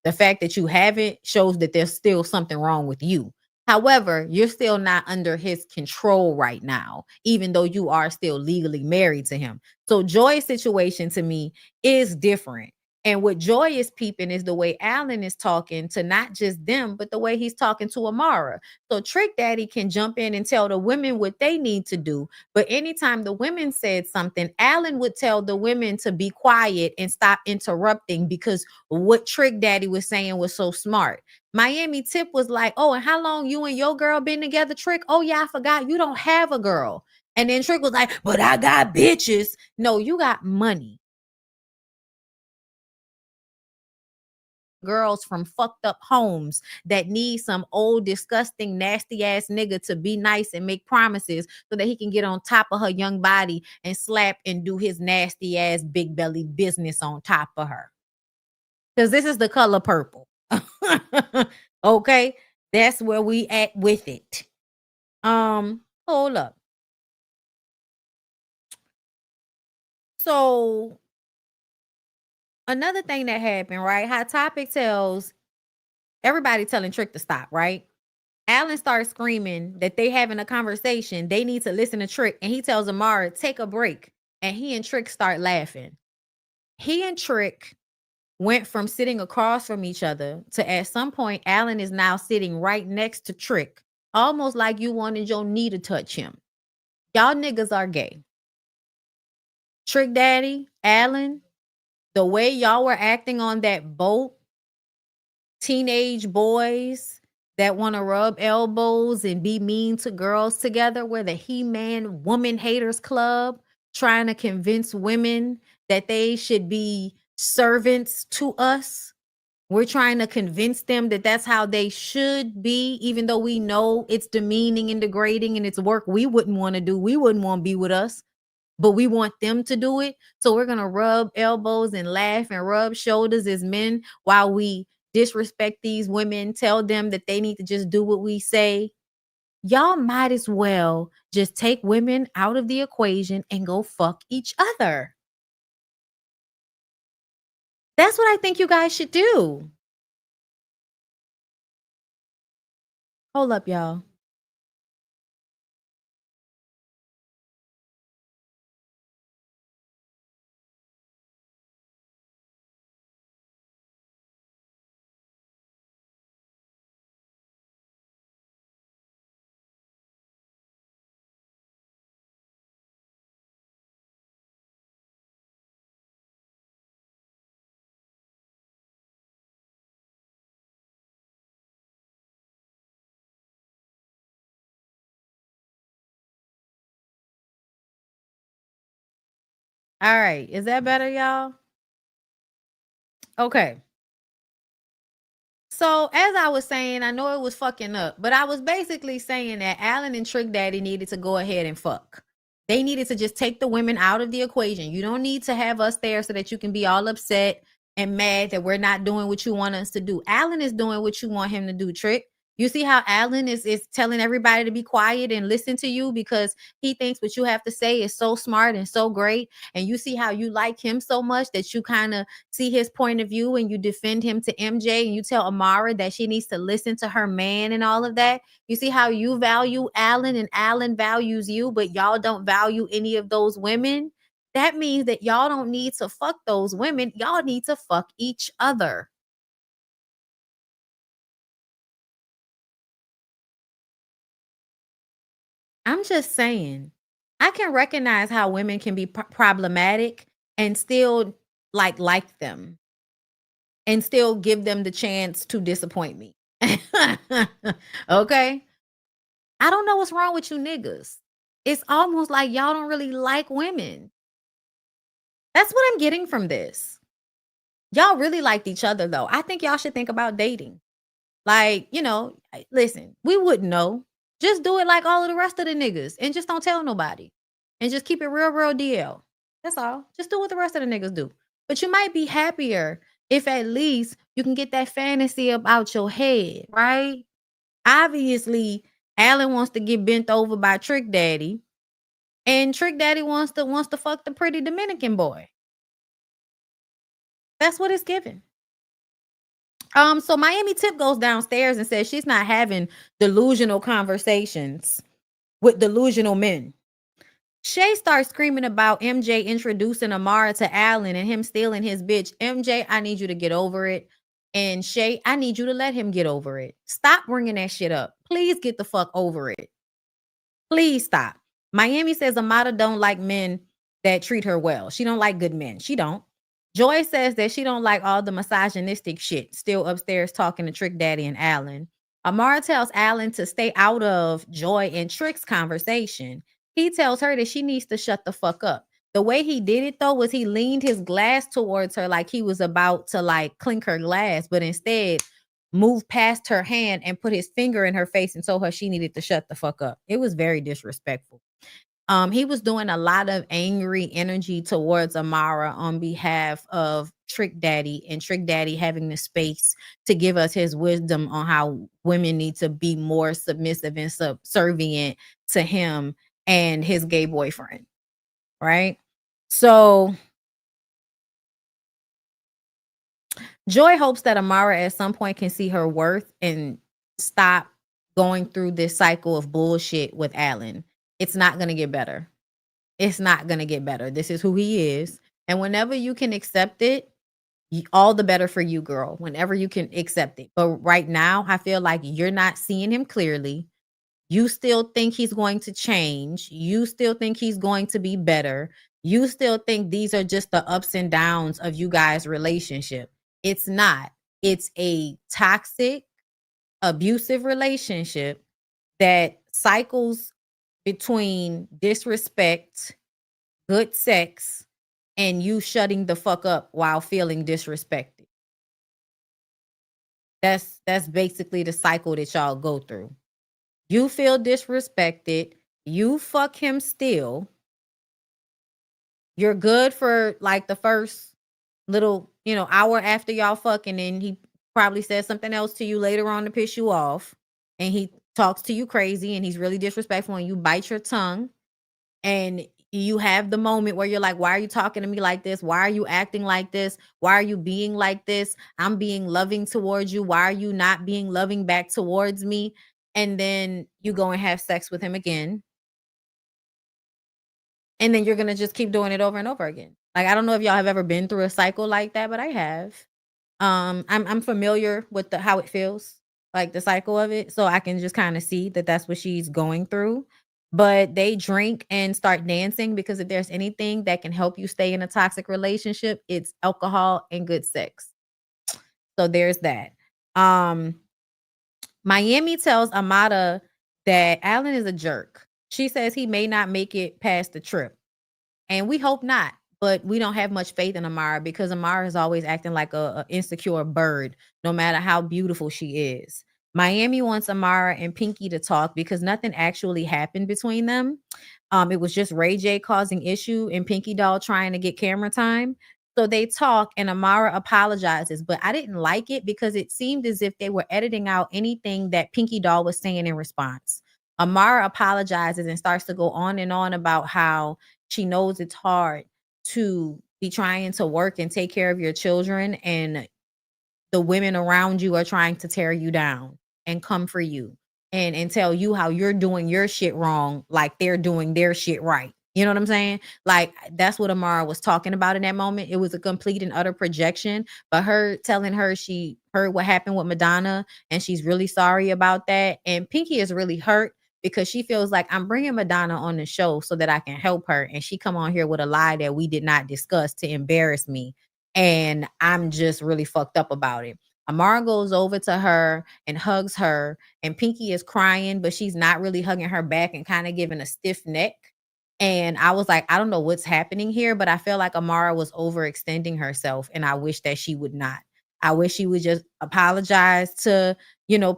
The fact that you haven't shows that there's still something wrong with you. However, you're still not under his control right now, even though you are still legally married to him. So Joy's situation to me is different. And what Joy is peeping is the way Alan is talking to not just them, but the way he's talking to Amara. So Trick Daddy can jump in and tell the women what they need to do. But anytime the women said something, Alan would tell the women to be quiet and stop interrupting because what Trick Daddy was saying was so smart. Miami Tip was like, oh, and how long you and your girl been together, Trick? Oh, yeah, I forgot. You don't have a girl. And then Trick was like, but I got bitches. No, you got money. Girls from fucked up homes that need some old, disgusting, nasty ass nigga to be nice and make promises so that he can get on top of her young body and slap and do his nasty ass big belly business on top of her. Because this is the color purple. Okay, that's where we at with it. Hold up. So another thing that happened, right? Hot Topic tells everybody telling Trick to stop, right? Alan starts screaming that they having a conversation. They need to listen to Trick. And he tells Amara, take a break. And he and Trick start laughing. He and Trick went from sitting across from each other to at some point, Alan is now sitting right next to Trick, almost like you wanted your knee to touch him. Y'all niggas are gay. Trick Daddy, Alan, the way y'all were acting on that boat, teenage boys that want to rub elbows and be mean to girls together. We're the He-Man Woman Haters Club, trying to convince women that they should be servants to us. We're trying to convince them that that's how they should be, even though we know it's demeaning and degrading and it's work we wouldn't want to do. We wouldn't want to be with us, but we want them to do it. So we're going to rub elbows and laugh and rub shoulders as men while we disrespect these women, tell them that they need to just do what we say. Y'all might as well just take women out of the equation and go fuck each other. That's what I think you guys should do. Hold up, y'all. All right. Is that better, y'all? Okay. So as I was saying, I know it was fucking up, but I was basically saying that Alan and Trick Daddy needed to go ahead and fuck. They needed to just take the women out of the equation. You don't need to have us there so that you can be all upset and mad that we're not doing what you want us to do. Alan is doing what you want him to do, Trick. You see how Alan is telling everybody to be quiet and listen to you because he thinks what you have to say is so smart and so great. And you see how you like him so much that you kind of see his point of view and you defend him to MJ and you tell Amara that she needs to listen to her man and all of that. You see how you value Alan and Alan values you, but y'all don't value any of those women. That means that y'all don't need to fuck those women. Y'all need to fuck each other. I'm just saying, I can recognize how women can be problematic and still like them and still give them the chance to disappoint me. Okay? I don't know what's wrong with you niggas. It's almost like y'all don't really like women. That's what I'm getting from this. Y'all really liked each other though. I think y'all should think about dating. Like, listen, we wouldn't know. Just do it like all of the rest of the niggas and just don't tell nobody. And just keep it real, real DL. That's all. Just do what the rest of the niggas do. But you might be happier if at least you can get that fantasy up out your head, right? Obviously, Alan wants to get bent over by Trick Daddy, and Trick Daddy wants to fuck the pretty Dominican boy. That's what it's given. So Miami Tip goes downstairs and says she's not having delusional conversations with delusional men. Shay starts screaming about MJ introducing Amara to Alan and him stealing his bitch. MJ, I need you to get over it. And Shay, I need you to let him get over it. Stop bringing that shit up. Please get the fuck over it. Please stop. Miami says Amada don't like men that treat her well. She don't like good men. She don't. Joy says that she don't like all the misogynistic shit. Still upstairs talking to Trick Daddy and Alan. Amara tells Alan to stay out of Joy and Trick's conversation. He tells her that she needs to shut the fuck up. The way he did it though was he leaned his glass towards her like he was about to like clink her glass, but instead moved past her hand and put his finger in her face and told her she needed to shut the fuck up. It was very disrespectful. He was doing a lot of angry energy towards Amara on behalf of Trick Daddy, and Trick Daddy having the space to give us his wisdom on how women need to be more submissive and subservient to him and his gay boyfriend. Right? So Joy hopes that Amara at some point can see her worth and stop going through this cycle of bullshit with Alan. It's not going to get better. It's not going to get better. This is who he is. And whenever you can accept it, all the better for you, girl. Whenever you can accept it. But right now, I feel like you're not seeing him clearly. You still think he's going to change. You still think he's going to be better. You still think these are just the ups and downs of you guys' relationship. It's not. It's a toxic, abusive relationship that cycles between disrespect, good sex, and you shutting the fuck up while feeling disrespected. That's basically the cycle that y'all go through. You feel disrespected, you fuck him still. You're good for like the first little, hour after y'all fucking, and he probably says something else to you later on to piss you off, and he talks to you crazy and he's really disrespectful and you bite your tongue. And you have the moment where you're like, why are you talking to me like this? Why are you acting like this? Why are you being like this? I'm being loving towards you. Why are you not being loving back towards me? And then you go and have sex with him again. And then you're going to just keep doing it over and over again. Like, I don't know if y'all have ever been through a cycle like that, but I have. I'm familiar with how it feels, like the cycle of it. So I can just kind of see that that's what she's going through. But they drink and start dancing because if there's anything that can help you stay in a toxic relationship, it's alcohol and good sex. So there's that. Miami tells Amada that Alan is a jerk. She says he may not make it past the trip. And we hope not, but we don't have much faith in Amara because Amara is always acting like a insecure bird, no matter how beautiful she is. Miami wants Amara and Pinky to talk because nothing actually happened between them. It was just Ray J causing issue and Pinky Doll trying to get camera time. So they talk and Amara apologizes, but I didn't like it because it seemed as if they were editing out anything that Pinky Doll was saying in response. Amara apologizes and starts to go on and on about how she knows it's hard to be trying to work and take care of your children, and the women around you are trying to tear you down and come for you and tell you how you're doing your shit wrong, like they're doing their shit right. You know what I'm saying? Like, that's what Amara was talking about in that moment. It was a complete and utter projection, but her telling her she heard what happened with Madonna and she's really sorry about that. And Pinky is really hurt because she feels like I'm bringing Madonna on the show so that I can help her. And she come on here with a lie that we did not discuss to embarrass me. And I'm just really fucked up about it. Amara goes over to her and hugs her, and Pinky is crying, but she's not really hugging her back and kind of giving a stiff neck. And I was like, I don't know what's happening here, but I feel like Amara was overextending herself, and I wish that she would not. I wish she would just apologize to,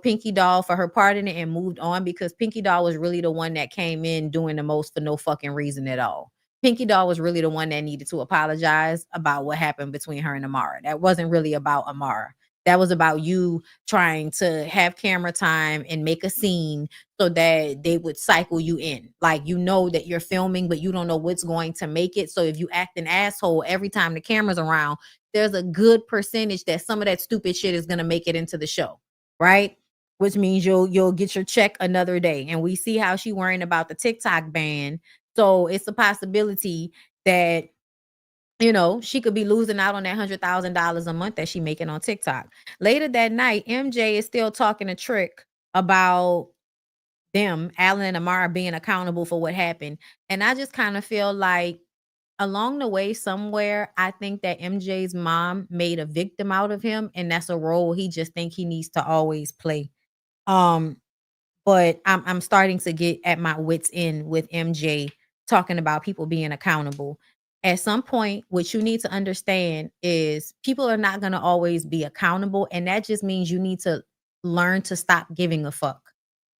Pinky Doll for her part in it and moved on, because Pinky Doll was really the one that came in doing the most for no fucking reason at all. Pinky Doll was really the one that needed to apologize about what happened between her and Amara. That wasn't really about Amara. That was about you trying to have camera time and make a scene so that they would cycle you in. Like, that you're filming, but you don't know what's going to make it. So if you act an asshole every time the camera's around, there's a good percentage that some of that stupid shit is going to make it into the show, right? Which means you'll get your check another day. And we see how she worrying about the TikTok ban. So it's a possibility that she could be losing out on that $100,000 a month that she making on TikTok. Later that night, MJ is still talking a trick about them, Alan and Amara, being accountable for what happened. And I just kind of feel like along the way somewhere, I think that MJ's mom made a victim out of him, and that's a role he just think he needs to always play. But I'm starting to get at my wits end with MJ talking about people being accountable. At some point, what you need to understand is people are not going to always be accountable. And that just means you need to learn to stop giving a fuck.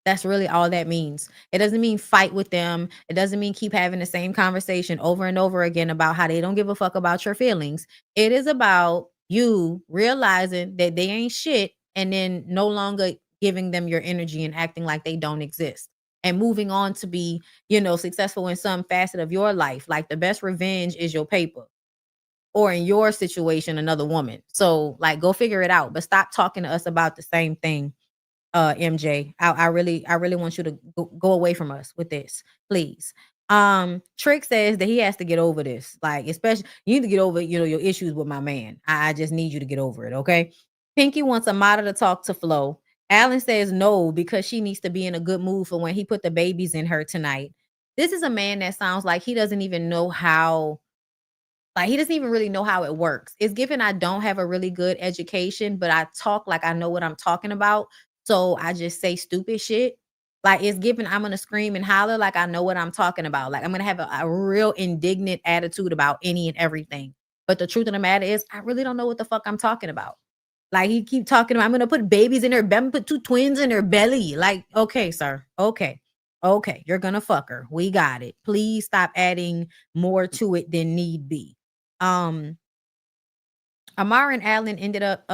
That's really all that means. It doesn't mean fight with them. It doesn't mean keep having the same conversation over and over again about how they don't give a fuck about your feelings. It is about you realizing that they ain't shit and then no longer giving them your energy and acting like they don't exist. and moving on to be, successful in some facet of your life. Like the best revenge is your paper, or in your situation, another woman. So like go figure it out, but stop talking to us about the same thing. MJ, I really want you to go away from us with this, please. Trick says that he has to get over this. Like, especially you need to get over, your issues with my man. I just need you to get over it, okay? Pinky wants a model to talk to Flo. Alan says no because she needs to be in a good mood for when he put the babies in her tonight. This is a man that sounds like he doesn't even know how, like, he doesn't even really know how it works. It's given I don't have a really good education, but I talk like I know what I'm talking about. So I just say stupid shit. Like, it's given I'm gonna scream and holler like I know what I'm talking about. Like, I'm gonna have a real indignant attitude about any and everything. But the truth of the matter is, I really don't know what the fuck I'm talking about. Like, he keep talking about I'm gonna put babies in her belly, put 2 twins in her belly. Like, okay, sir. Okay. Okay, you're gonna fuck her. We got it. Please stop adding more to it than need be. Um, Amar and Alan ended up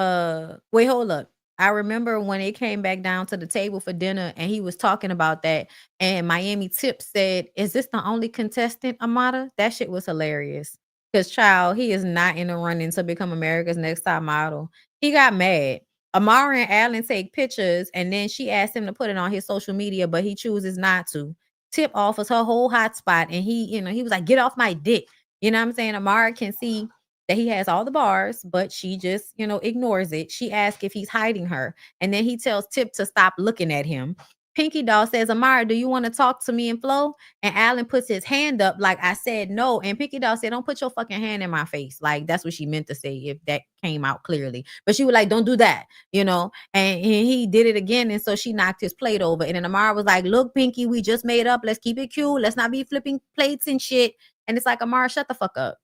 wait, hold up. I remember when it came back down to the table for dinner and he was talking about that. And Miami Tip said, "Is this the only contestant, Amada?" That shit was hilarious. Because child, he is not in the running to become America's Next Top Model. He got mad. Amara and Alan take pictures and then she asked him to put it on his social media, but he chooses not to. Tip offers her whole hotspot and he was like, "Get off my dick." You know what I'm saying? Amara can see that he has all the bars, but she just, ignores it. She asks if he's hiding her. And then he tells Tip to stop looking at him. Pinky Doll says, "Amara, do you want to talk to me and Flo?" And Alan puts his hand up like I said no. And Pinky Doll said, "Don't put your fucking hand in my face." Like that's what she meant to say if that came out clearly. But she was like, "Don't do that," And he did it again. And so she knocked his plate over. And then Amara was like, "Look, Pinky, we just made up. Let's keep it cute. Let's not be flipping plates and shit." And it's like, Amara, shut the fuck up.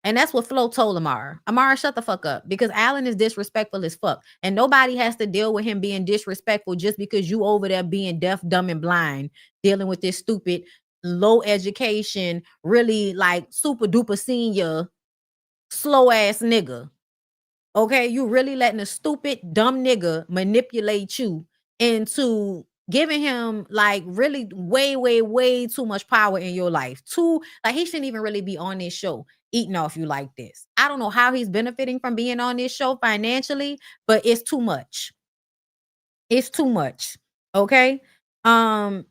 And that's what Flo told Amara. Amara, shut the fuck up because Alan is disrespectful as fuck. And nobody has to deal with him being disrespectful just because you over there being deaf, dumb, and blind, dealing with this stupid, low education, really like super duper senior, slow ass nigga. Okay, you really letting a stupid, dumb nigga manipulate you into giving him like really way, way, way too much power in your life. Too like he shouldn't even really be on this show eating off you like this. I don't know how he's benefiting from being on this show financially, but it's too much. It's too much. Okay. Alan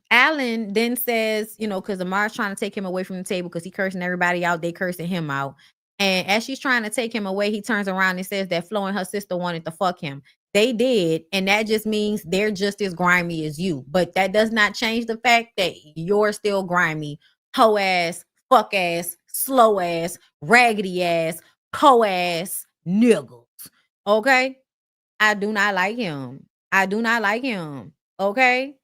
then says, because Amar's trying to take him away from the table because he cursing everybody out, they cursing him out. And as she's trying to take him away, he turns around and says that Flo and her sister wanted to fuck him. They did, and that just means they're just as grimy as you. But that does not change the fact that you're still grimy, hoe ass, fuck ass, slow ass, raggedy ass, po ass niggas. Okay? I do not like him. I do not like him. Okay?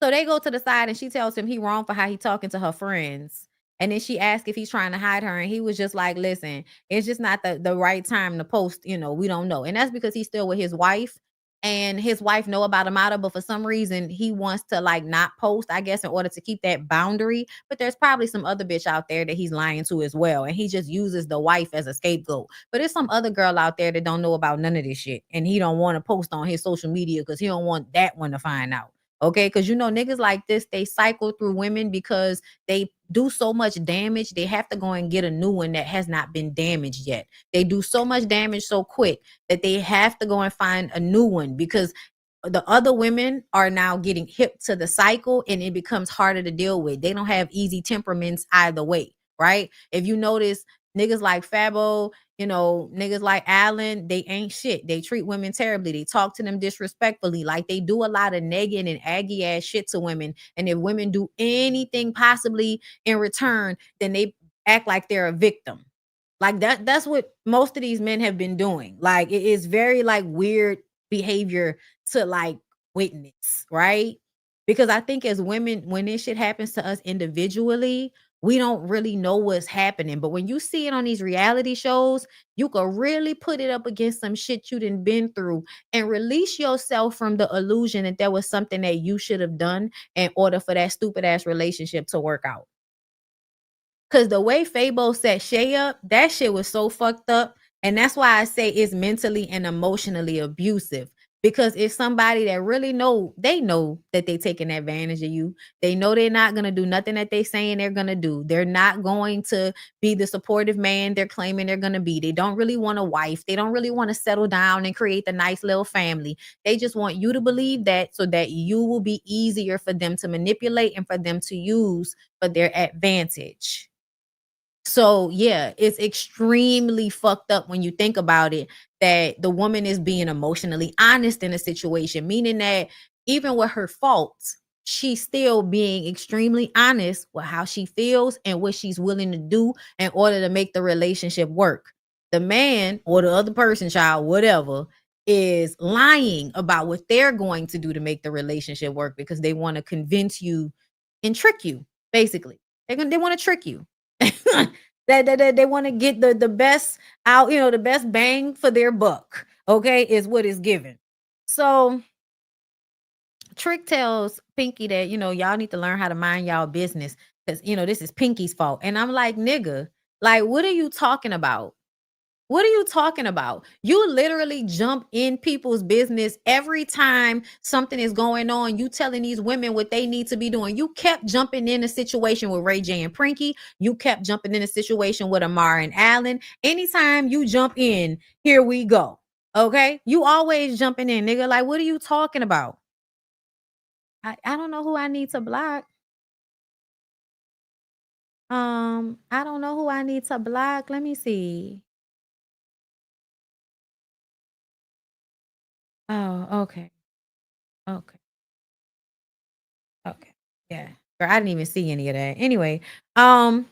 So they go to the side and she tells him he wrong for how he talking to her friends. And then she asks if he's trying to hide her. And he was just like, "Listen, it's just not the right time to post. We don't know." And that's because he's still with his wife. And his wife know about Amada, but for some reason he wants to like not post, I guess, in order to keep that boundary. But there's probably some other bitch out there that he's lying to as well. And he just uses the wife as a scapegoat. But there's some other girl out there that don't know about none of this shit. And he don't want to post on his social media because he don't want that one to find out. Okay, because niggas like this, they cycle through women because they do so much damage. They have to go and get a new one that has not been damaged yet. They do so much damage so quick that they have to go and find a new one because the other women are now getting hip to the cycle and it becomes harder to deal with. They don't have easy temperaments either way, right? If you notice, niggas like Fabo, niggas like Allen, they ain't shit. They treat women terribly. They talk to them disrespectfully. Like they do a lot of negging and aggy ass shit to women. And if women do anything possibly in return, then they act like they're a victim. Like that's what most of these men have been doing. Like it is very like weird behavior to like witness, right? Because I think as women, when this shit happens to us individually, we don't really know what's happening. But when you see it on these reality shows, you can really put it up against some shit you done been through and release yourself from the illusion that there was something that you should have done in order for that stupid ass relationship to work out. Cause the way Fabo set Shay up, that shit was so fucked up. And that's why I say it's mentally and emotionally abusive. because it's somebody that really know that they taking advantage of you. They know they're not gonna do nothing that they saying they're gonna do. They're not going to be the supportive man they're claiming they're gonna be. They don't really want a wife. They don't really want to settle down and create the nice little family. They just want you to believe that so that you will be easier for them to manipulate and for them to use for their advantage. So yeah, it's extremely fucked up when you think about it that the woman is being emotionally honest in a situation, meaning that even with her faults, she's still being extremely honest with how she feels and what she's willing to do in order to make the relationship work. The man or the other person, child, whatever, is lying about what they're going to do to make the relationship work because they want to convince you and trick you, basically. They want to trick you. That they want to get the best out, the best bang for their buck. Okay, is what is given. So Trick tells Pinky that y'all need to learn how to mind y'all business because this is Pinky's fault. And I'm like, nigga, like, what are you talking about? What are you talking about? You literally jump in people's business every time something is going on. You telling these women what they need to be doing. You kept jumping in a situation with Ray J and Prinky. You kept jumping in a situation with Amar and Allen. Anytime you jump in, here we go. Okay? You always jumping in, nigga. Like, what are you talking about? I don't know who I need to block. I don't know who I need to block. Let me see. Oh, okay. Okay. Okay. Yeah. Girl, I didn't even see any of that. Anyway, so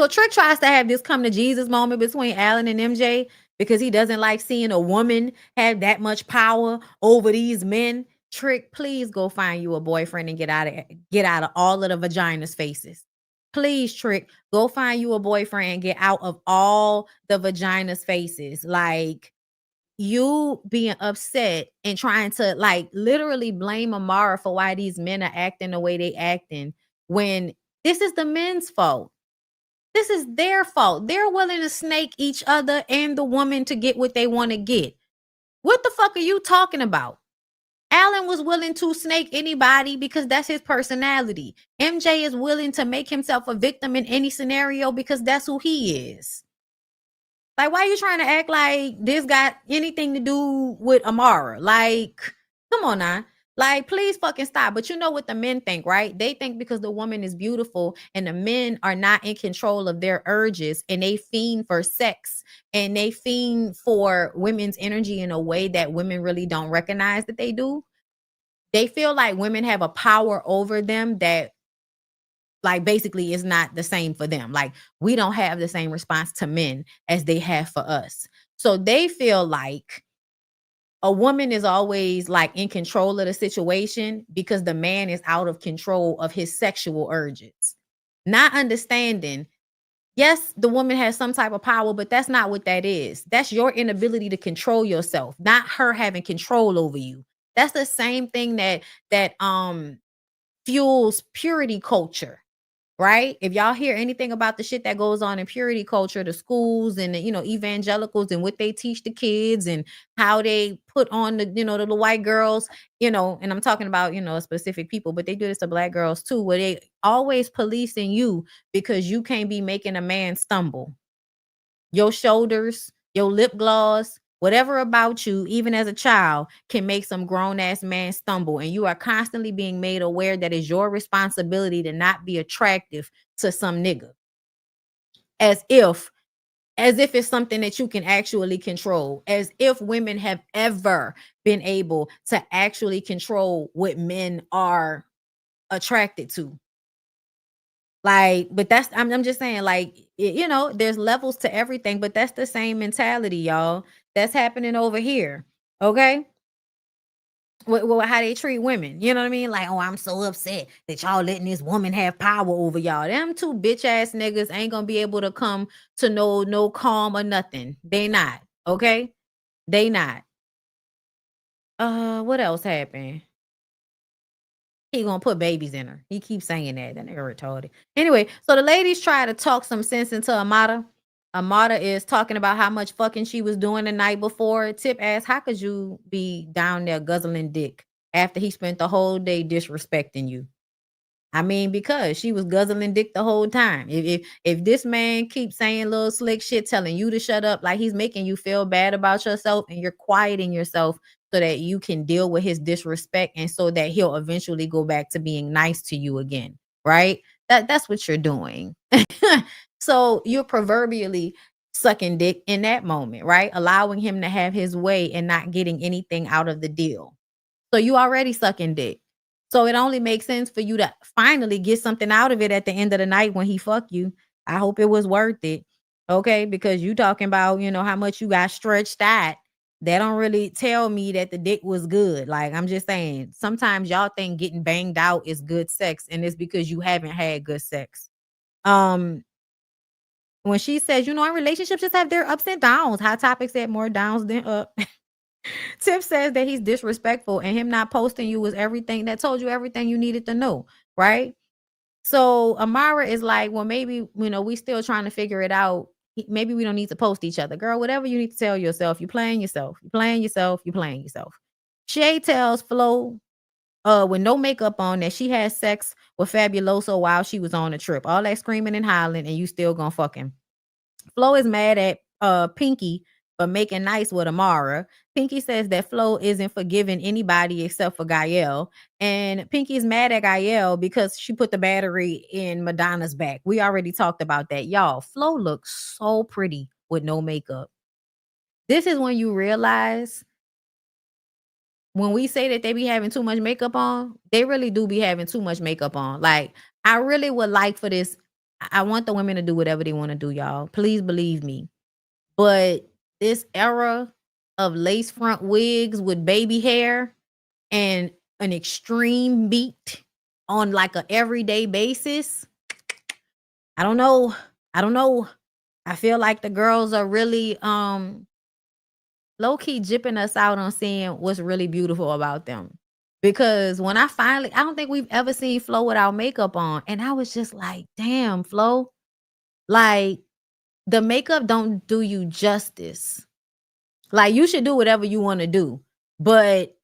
Trick tries to have this come to Jesus moment between Alan and MJ because he doesn't like seeing a woman have that much power over these men. Trick, please go find you a boyfriend and get out of all of the vaginas faces. Please, Trick, go find you a boyfriend and get out of all the vaginas faces. Like, you being upset and trying to like literally blame Amara for why these men are acting the way they acting when this is the men's fault. This is their fault. They're willing to snake each other and the woman to get what they want to get. What the fuck are you talking about? Alan was willing to snake anybody because that's his personality. MJ is willing to make himself a victim in any scenario because that's who he is. Like, why are you trying to act like this got anything to do with Amara? Like, come on now. Like, please fucking stop. But you know what the men think, right? They think because the woman is beautiful and the men are not in control of their urges and they fiend for sex and they fiend for women's energy in a way that women really don't recognize that they do. They feel like women have a power over them that like basically is not the same for them. Like we don't have the same response to men as they have for us. So they feel like a woman is always like in control of the situation because the man is out of control of his sexual urges. Not understanding, yes, the woman has some type of power, but that's not what that is. That's your inability to control yourself, not her having control over you. That's the same thing that fuels purity culture. Right? If y'all hear anything about the shit that goes on in purity culture, the schools and the, evangelicals and what they teach the kids and how they put on the little white girls, and I'm talking about, specific people, but they do this to black girls too, where they always policing you because you can't be making a man stumble. Your shoulders, your lip gloss, whatever about you, even as a child, can make some grown ass man stumble. And you are constantly being made aware that it's your responsibility to not be attractive to some nigga. As if it's something that you can actually control, as if women have ever been able to actually control what men are attracted to. Like, but I'm just saying, like, there's levels to everything, but that's the same mentality, y'all. That's happening over here. Okay. How they treat women. You know what I mean? Like, oh, I'm so upset that y'all letting this woman have power over y'all. Them two bitch ass niggas ain't gonna be able to come to no calm or nothing. They not. Okay. They not. What else happened? He gonna put babies in her. He keeps saying that. That nigga retarded. Anyway, so the ladies try to talk some sense into Amara. Amada is talking about how much fucking she was doing the night before. Tip asks, how could you be down there guzzling dick after he spent the whole day disrespecting you? I mean, because she was guzzling dick the whole time. If this man keeps saying little slick shit, telling you to shut up, like he's making you feel bad about yourself, and you're quieting yourself so that you can deal with his disrespect, and so that he'll eventually go back to being nice to you again, right? That's what you're doing. So you're proverbially sucking dick in that moment, right? Allowing him to have his way and not getting anything out of the deal. So you already sucking dick. So it only makes sense for you to finally get something out of it at the end of the night when he fuck you. I hope it was worth it. Okay, because you talking about, how much you got stretched out. That don't really tell me that the dick was good. Like, I'm just saying, sometimes y'all think getting banged out is good sex, and it's because you haven't had good sex. When she says, our relationships just have their ups and downs. Hot Topics had more downs than up. Tip says that he's disrespectful, and him not posting you was everything that told you everything you needed to know, right? So Amara is like, well, maybe, we still trying to figure it out. Maybe we don't need to post each other. Girl, whatever you need to tell yourself, you're playing yourself. You're playing yourself. You're playing yourself. Shay tells Flo, with no makeup on, that she had sex with Fabuloso while she was on the trip. All that screaming and hollering, and you still gonna fuck him. Flo is mad at Pinky for making nice with Amara. Pinky says that Flo isn't forgiving anybody except for Gael. And Pinky's mad at Gael because she put the battery in Madonna's back. We already talked about that. Y'all, Flo looks so pretty with no makeup. This is when you realize, when we say that they be having too much makeup on, they really do be having too much makeup on. Like, I really would like for this. I want the women to do whatever they want to do, y'all. Please believe me. But this era of lace front wigs with baby hair and an extreme beat on like a everyday basis, I don't know. I feel like the girls are really low-key jipping us out on seeing what's really beautiful about them. Because when I don't think we've ever seen Flo without makeup on. And I was just like, damn, Flo. Like, the makeup don't do you justice. Like, you should do whatever you want to do. But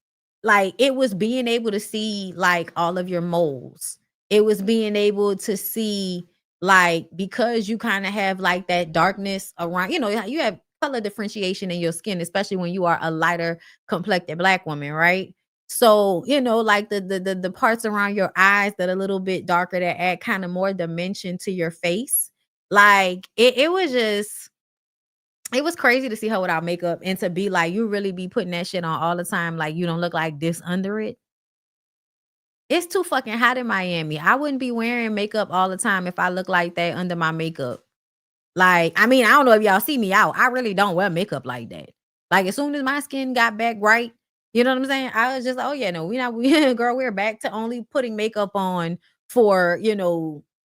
like, it was being able to see like all of your moles. It was being able to see, like, because you kind of have like that darkness around, you have color differentiation in your skin, especially when you are a lighter complected Black woman, right? So, like the parts around your eyes that are a little bit darker, that add kind of more dimension to your face. Like, it was crazy to see her without makeup, and to be like, you really be putting that shit on all the time, like you don't look like this under it. It's too fucking hot in Miami. I wouldn't be wearing makeup all the time if I look like that under my makeup. Like, I mean, I don't know if y'all see me out. I really don't wear makeup like that. Like, as soon as my skin got back right, you know what I'm saying? I was just, oh yeah, no, girl, we're back to only putting makeup on for,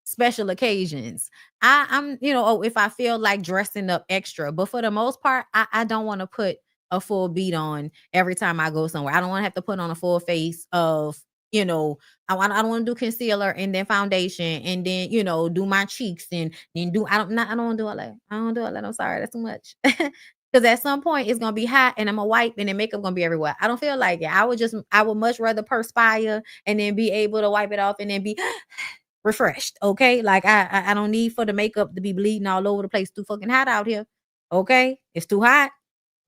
special occasions. I'm, if I feel like dressing up extra, but for the most part, I don't want to put a full beat on every time I go somewhere. I don't want to have to put on a full face of, I don't want to do concealer and then foundation and then, do my cheeks and then I don't want to do all that. I don't do all that. I'm sorry. That's too much. Because at some point it's going to be hot and I'm going to wipe and then makeup going to be everywhere. I don't feel like it. I would much rather perspire and then be able to wipe it off and then be refreshed. Okay. Like, I don't need for the makeup to be bleeding all over the place. It's too fucking hot out here. Okay. It's too hot.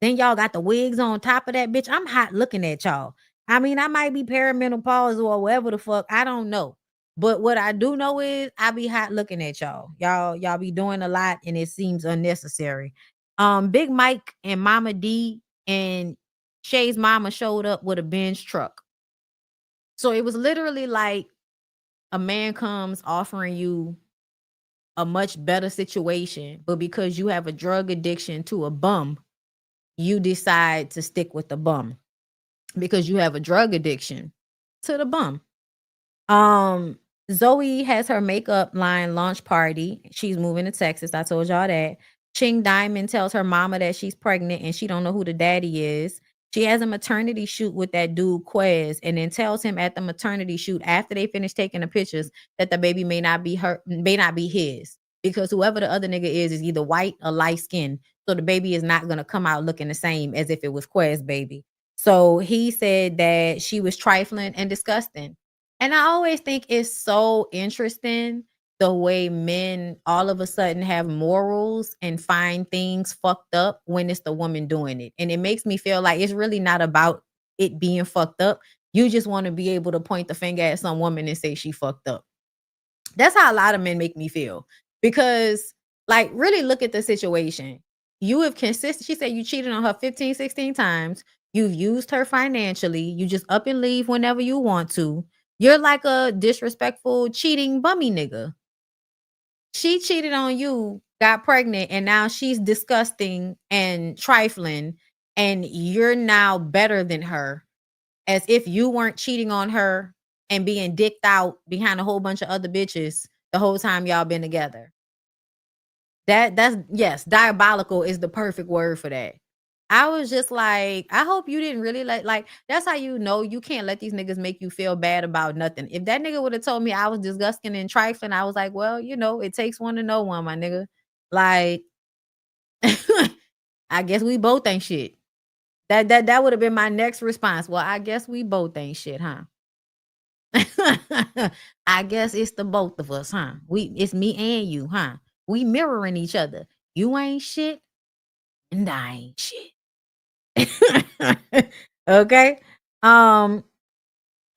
Then y'all got the wigs on top of that, bitch. I'm hot looking at y'all. I mean, I might be perimenopause or whatever the fuck. I don't know. But what I do know is I be hot looking at y'all. Y'all be doing a lot and it seems unnecessary. Big Mike and Mama D and Shay's mama showed up with a Benz truck. So it was literally like a man comes offering you a much better situation, but because you have a drug addiction to a bum, you decide to stick with the bum because you have a drug addiction to the bum. Zoe has her makeup line launch party. She's moving to Texas. I told y'all that. Ching Diamond tells her mama that she's pregnant and she don't know who the daddy is. She has a maternity shoot with that dude Quez, and then tells him at the maternity shoot after they finish taking the pictures that the baby may not be his. because whoever the other nigga is either white or light skinned. So the baby is not gonna come out looking the same as if it was Quez baby. So he said that she was trifling and disgusting. And I always think it's so interesting the way men all of a sudden have morals and find things fucked up when it's the woman doing it. And it makes me feel like it's really not about it being fucked up. You just want to be able to point the finger at some woman and say she fucked up. That's how a lot of men make me feel. Because, like, really look at the situation. You have consistent, she said you cheated on her 15, 16 times. You've used her financially. You just up and leave whenever you want to. You're like a disrespectful, cheating, bummy nigga. She cheated on you, got pregnant, and now she's disgusting and trifling, and you're now better than her, as if you weren't cheating on her and being dicked out behind a whole bunch of other bitches the whole time y'all been together. That's yes, diabolical is the perfect word for that. I was just like, I hope you didn't really like that's how you know you can't let these niggas make you feel bad about nothing. If that nigga would have told me I was disgusting and trifling, I was like, well, it takes one to know one, my nigga. Like, I guess we both ain't shit. That would have been my next response. Well, I guess we both ain't shit, huh? I guess it's the both of us, huh? It's me and you, huh? We mirroring each other. You ain't shit, and I ain't shit. Okay. Um,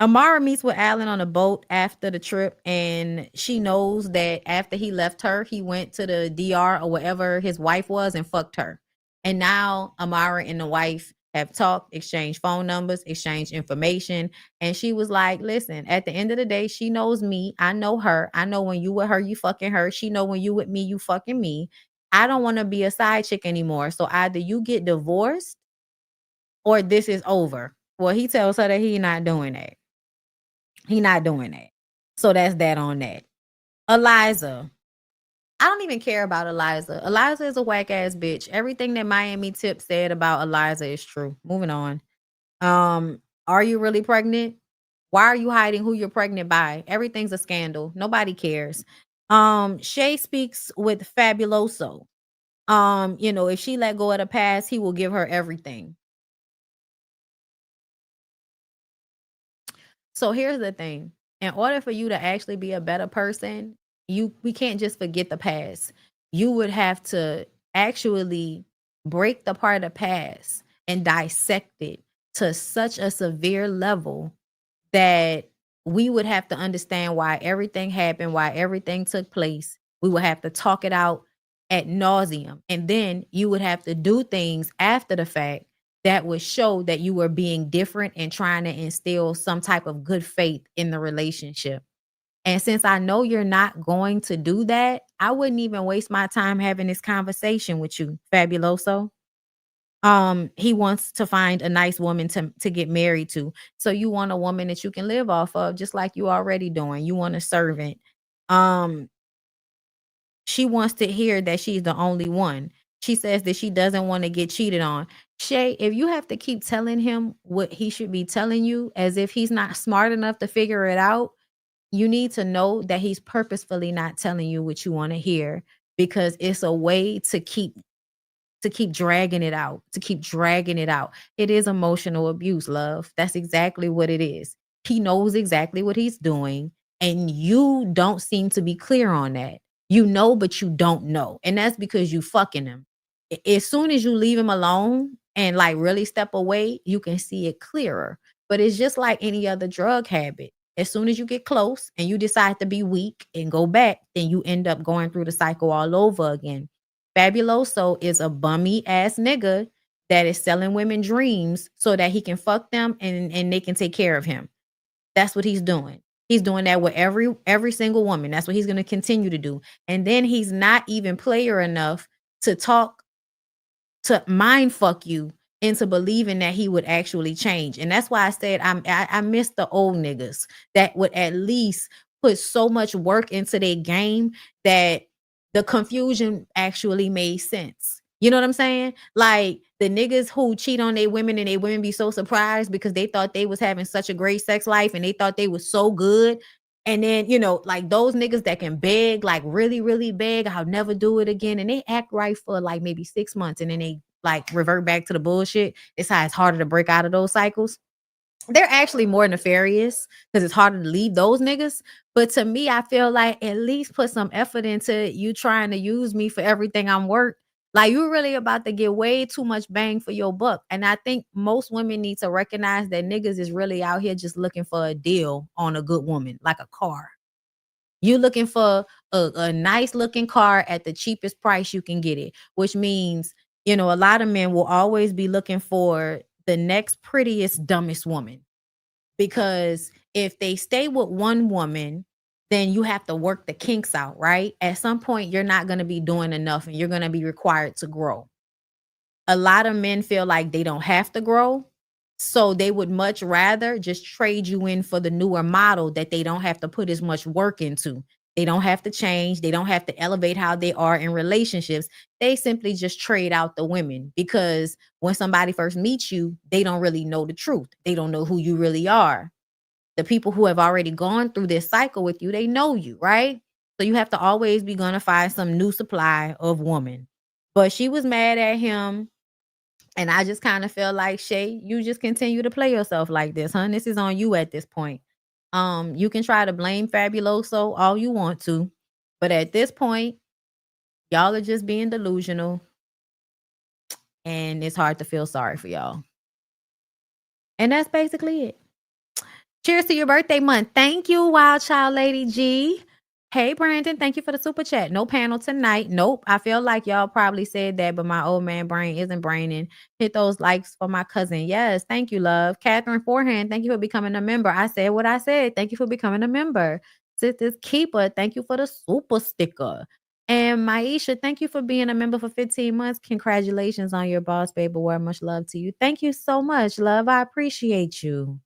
Amara meets with Alan on a boat after the trip, and she knows that after he left her, he went to the DR or wherever his wife was and fucked her. And now Amara and the wife have talked, exchanged phone numbers, exchanged information. And she was like, listen, at the end of the day, she knows me. I know her. I know when you with her, you fucking her. She know when you with me, you fucking me. I don't want to be a side chick anymore. So either you get divorced or this is over. Well, he tells her that he not doing that. He not doing that. So that's that on that. Eliza. I don't even care about Eliza. Eliza is a whack ass bitch. Everything that Miami Tip said about Eliza is true. Moving on. Are you really pregnant? Why are you hiding who you're pregnant by? Everything's a scandal. Nobody cares. Shay speaks with Fabuloso. If she let go of the past, he will give her everything. So here's the thing. In order for you to actually be a better person, we can't just forget the past. You would have to actually break the part of the past and dissect it to such a severe level that we would have to understand why everything happened, why everything took place. We would have to talk it out ad nauseum. And then you would have to do things after the fact that would show that you were being different and trying to instill some type of good faith in the relationship. And since I know you're not going to do that, I wouldn't even waste my time having this conversation with you, Fabuloso. He wants to find a nice woman to get married to. So you want a woman that you can live off of, just like you already doing. You want a servant. Um, she wants to hear that she's the only one. She says that she doesn't want to get cheated on. Shay, if you have to keep telling him what he should be telling you as if he's not smart enough to figure it out, you need to know that he's purposefully not telling you what you want to hear, because it's a way to keep dragging it out, to keep dragging it out. It is emotional abuse, love. That's exactly what it is. He knows exactly what he's doing, and you don't seem to be clear on that. You know, but you don't know. And that's because you fucking him. As soon as you leave him alone and like really step away, you can see it clearer. But it's just like any other drug habit. As soon as you get close and you decide to be weak and go back, then you end up going through the cycle all over again. Fabuloso is a bummy ass nigga that is selling women dreams so that he can fuck them and they can take care of him. That's what he's doing. He's doing that with every single woman. That's what he's going to continue to do. And then he's not even player enough to mind fuck you into believing that he would actually change. And that's why I said I miss the old niggas that would at least put so much work into their game that the confusion actually made sense. You know what I'm saying? Like the niggas who cheat on their women and they women be so surprised because they thought they was having such a great sex life and they thought they was so good. And then, like those niggas that can beg, like really, really beg, I'll never do it again. And they act right for like maybe 6 months and then they like revert back to the bullshit. It's how it's harder to break out of those cycles. They're actually more nefarious because it's harder to leave those niggas. But to me, I feel like at least put some effort into you trying to use me for everything I'm worth. Like you're really about to get way too much bang for your buck. And I think most women need to recognize that niggas is really out here just looking for a deal on a good woman, like a car. You looking for a nice looking car at the cheapest price you can get it, which means, a lot of men will always be looking for the next prettiest, dumbest woman. Because if they stay with one woman, then you have to work the kinks out, right? At some point, you're not going to be doing enough and you're going to be required to grow. A lot of men feel like they don't have to grow. So they would much rather just trade you in for the newer model that they don't have to put as much work into. They don't have to change. They don't have to elevate how they are in relationships. They simply just trade out the women because when somebody first meets you, they don't really know the truth. They don't know who you really are. The people who have already gone through this cycle with you, they know you, right? So you have to always be going to find some new supply of woman. But she was mad at him. And I just kind of feel like, Shay, you just continue to play yourself like this, huh? This is on you at this point. You can try to blame Fabuloso all you want to, but at this point, y'all are just being delusional, and it's hard to feel sorry for y'all. And that's basically it. Cheers to your birthday month. Thank you, Wild Child Lady G. Hey, Brandon, thank you for the super chat. No panel tonight. Nope. I feel like y'all probably said that, but my old man brain isn't braining. Hit those likes for my cousin. Yes, thank you, love. Catherine Forehand, thank you for becoming a member. I said what I said. Thank you for becoming a member. Sisters Keeper, thank you for the super sticker. And Maisha, thank you for being a member for 15 months. Congratulations on your boss baby boy. Much love to you. Thank you so much, love. I appreciate you.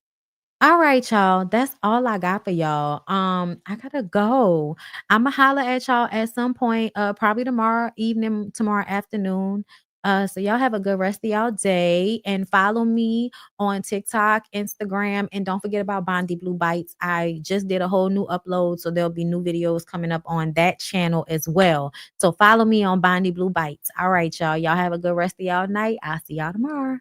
All right, y'all. That's all I got for y'all. I gotta go. I'ma holler at y'all at some point, probably tomorrow evening, tomorrow afternoon. So y'all have a good rest of y'all day and follow me on TikTok, Instagram, and don't forget about BondyBlue Bites. I just did a whole new upload, so there'll be new videos coming up on that channel as well. So follow me on BondyBlue Bites. All right, y'all. Y'all have a good rest of y'all night. I'll see y'all tomorrow.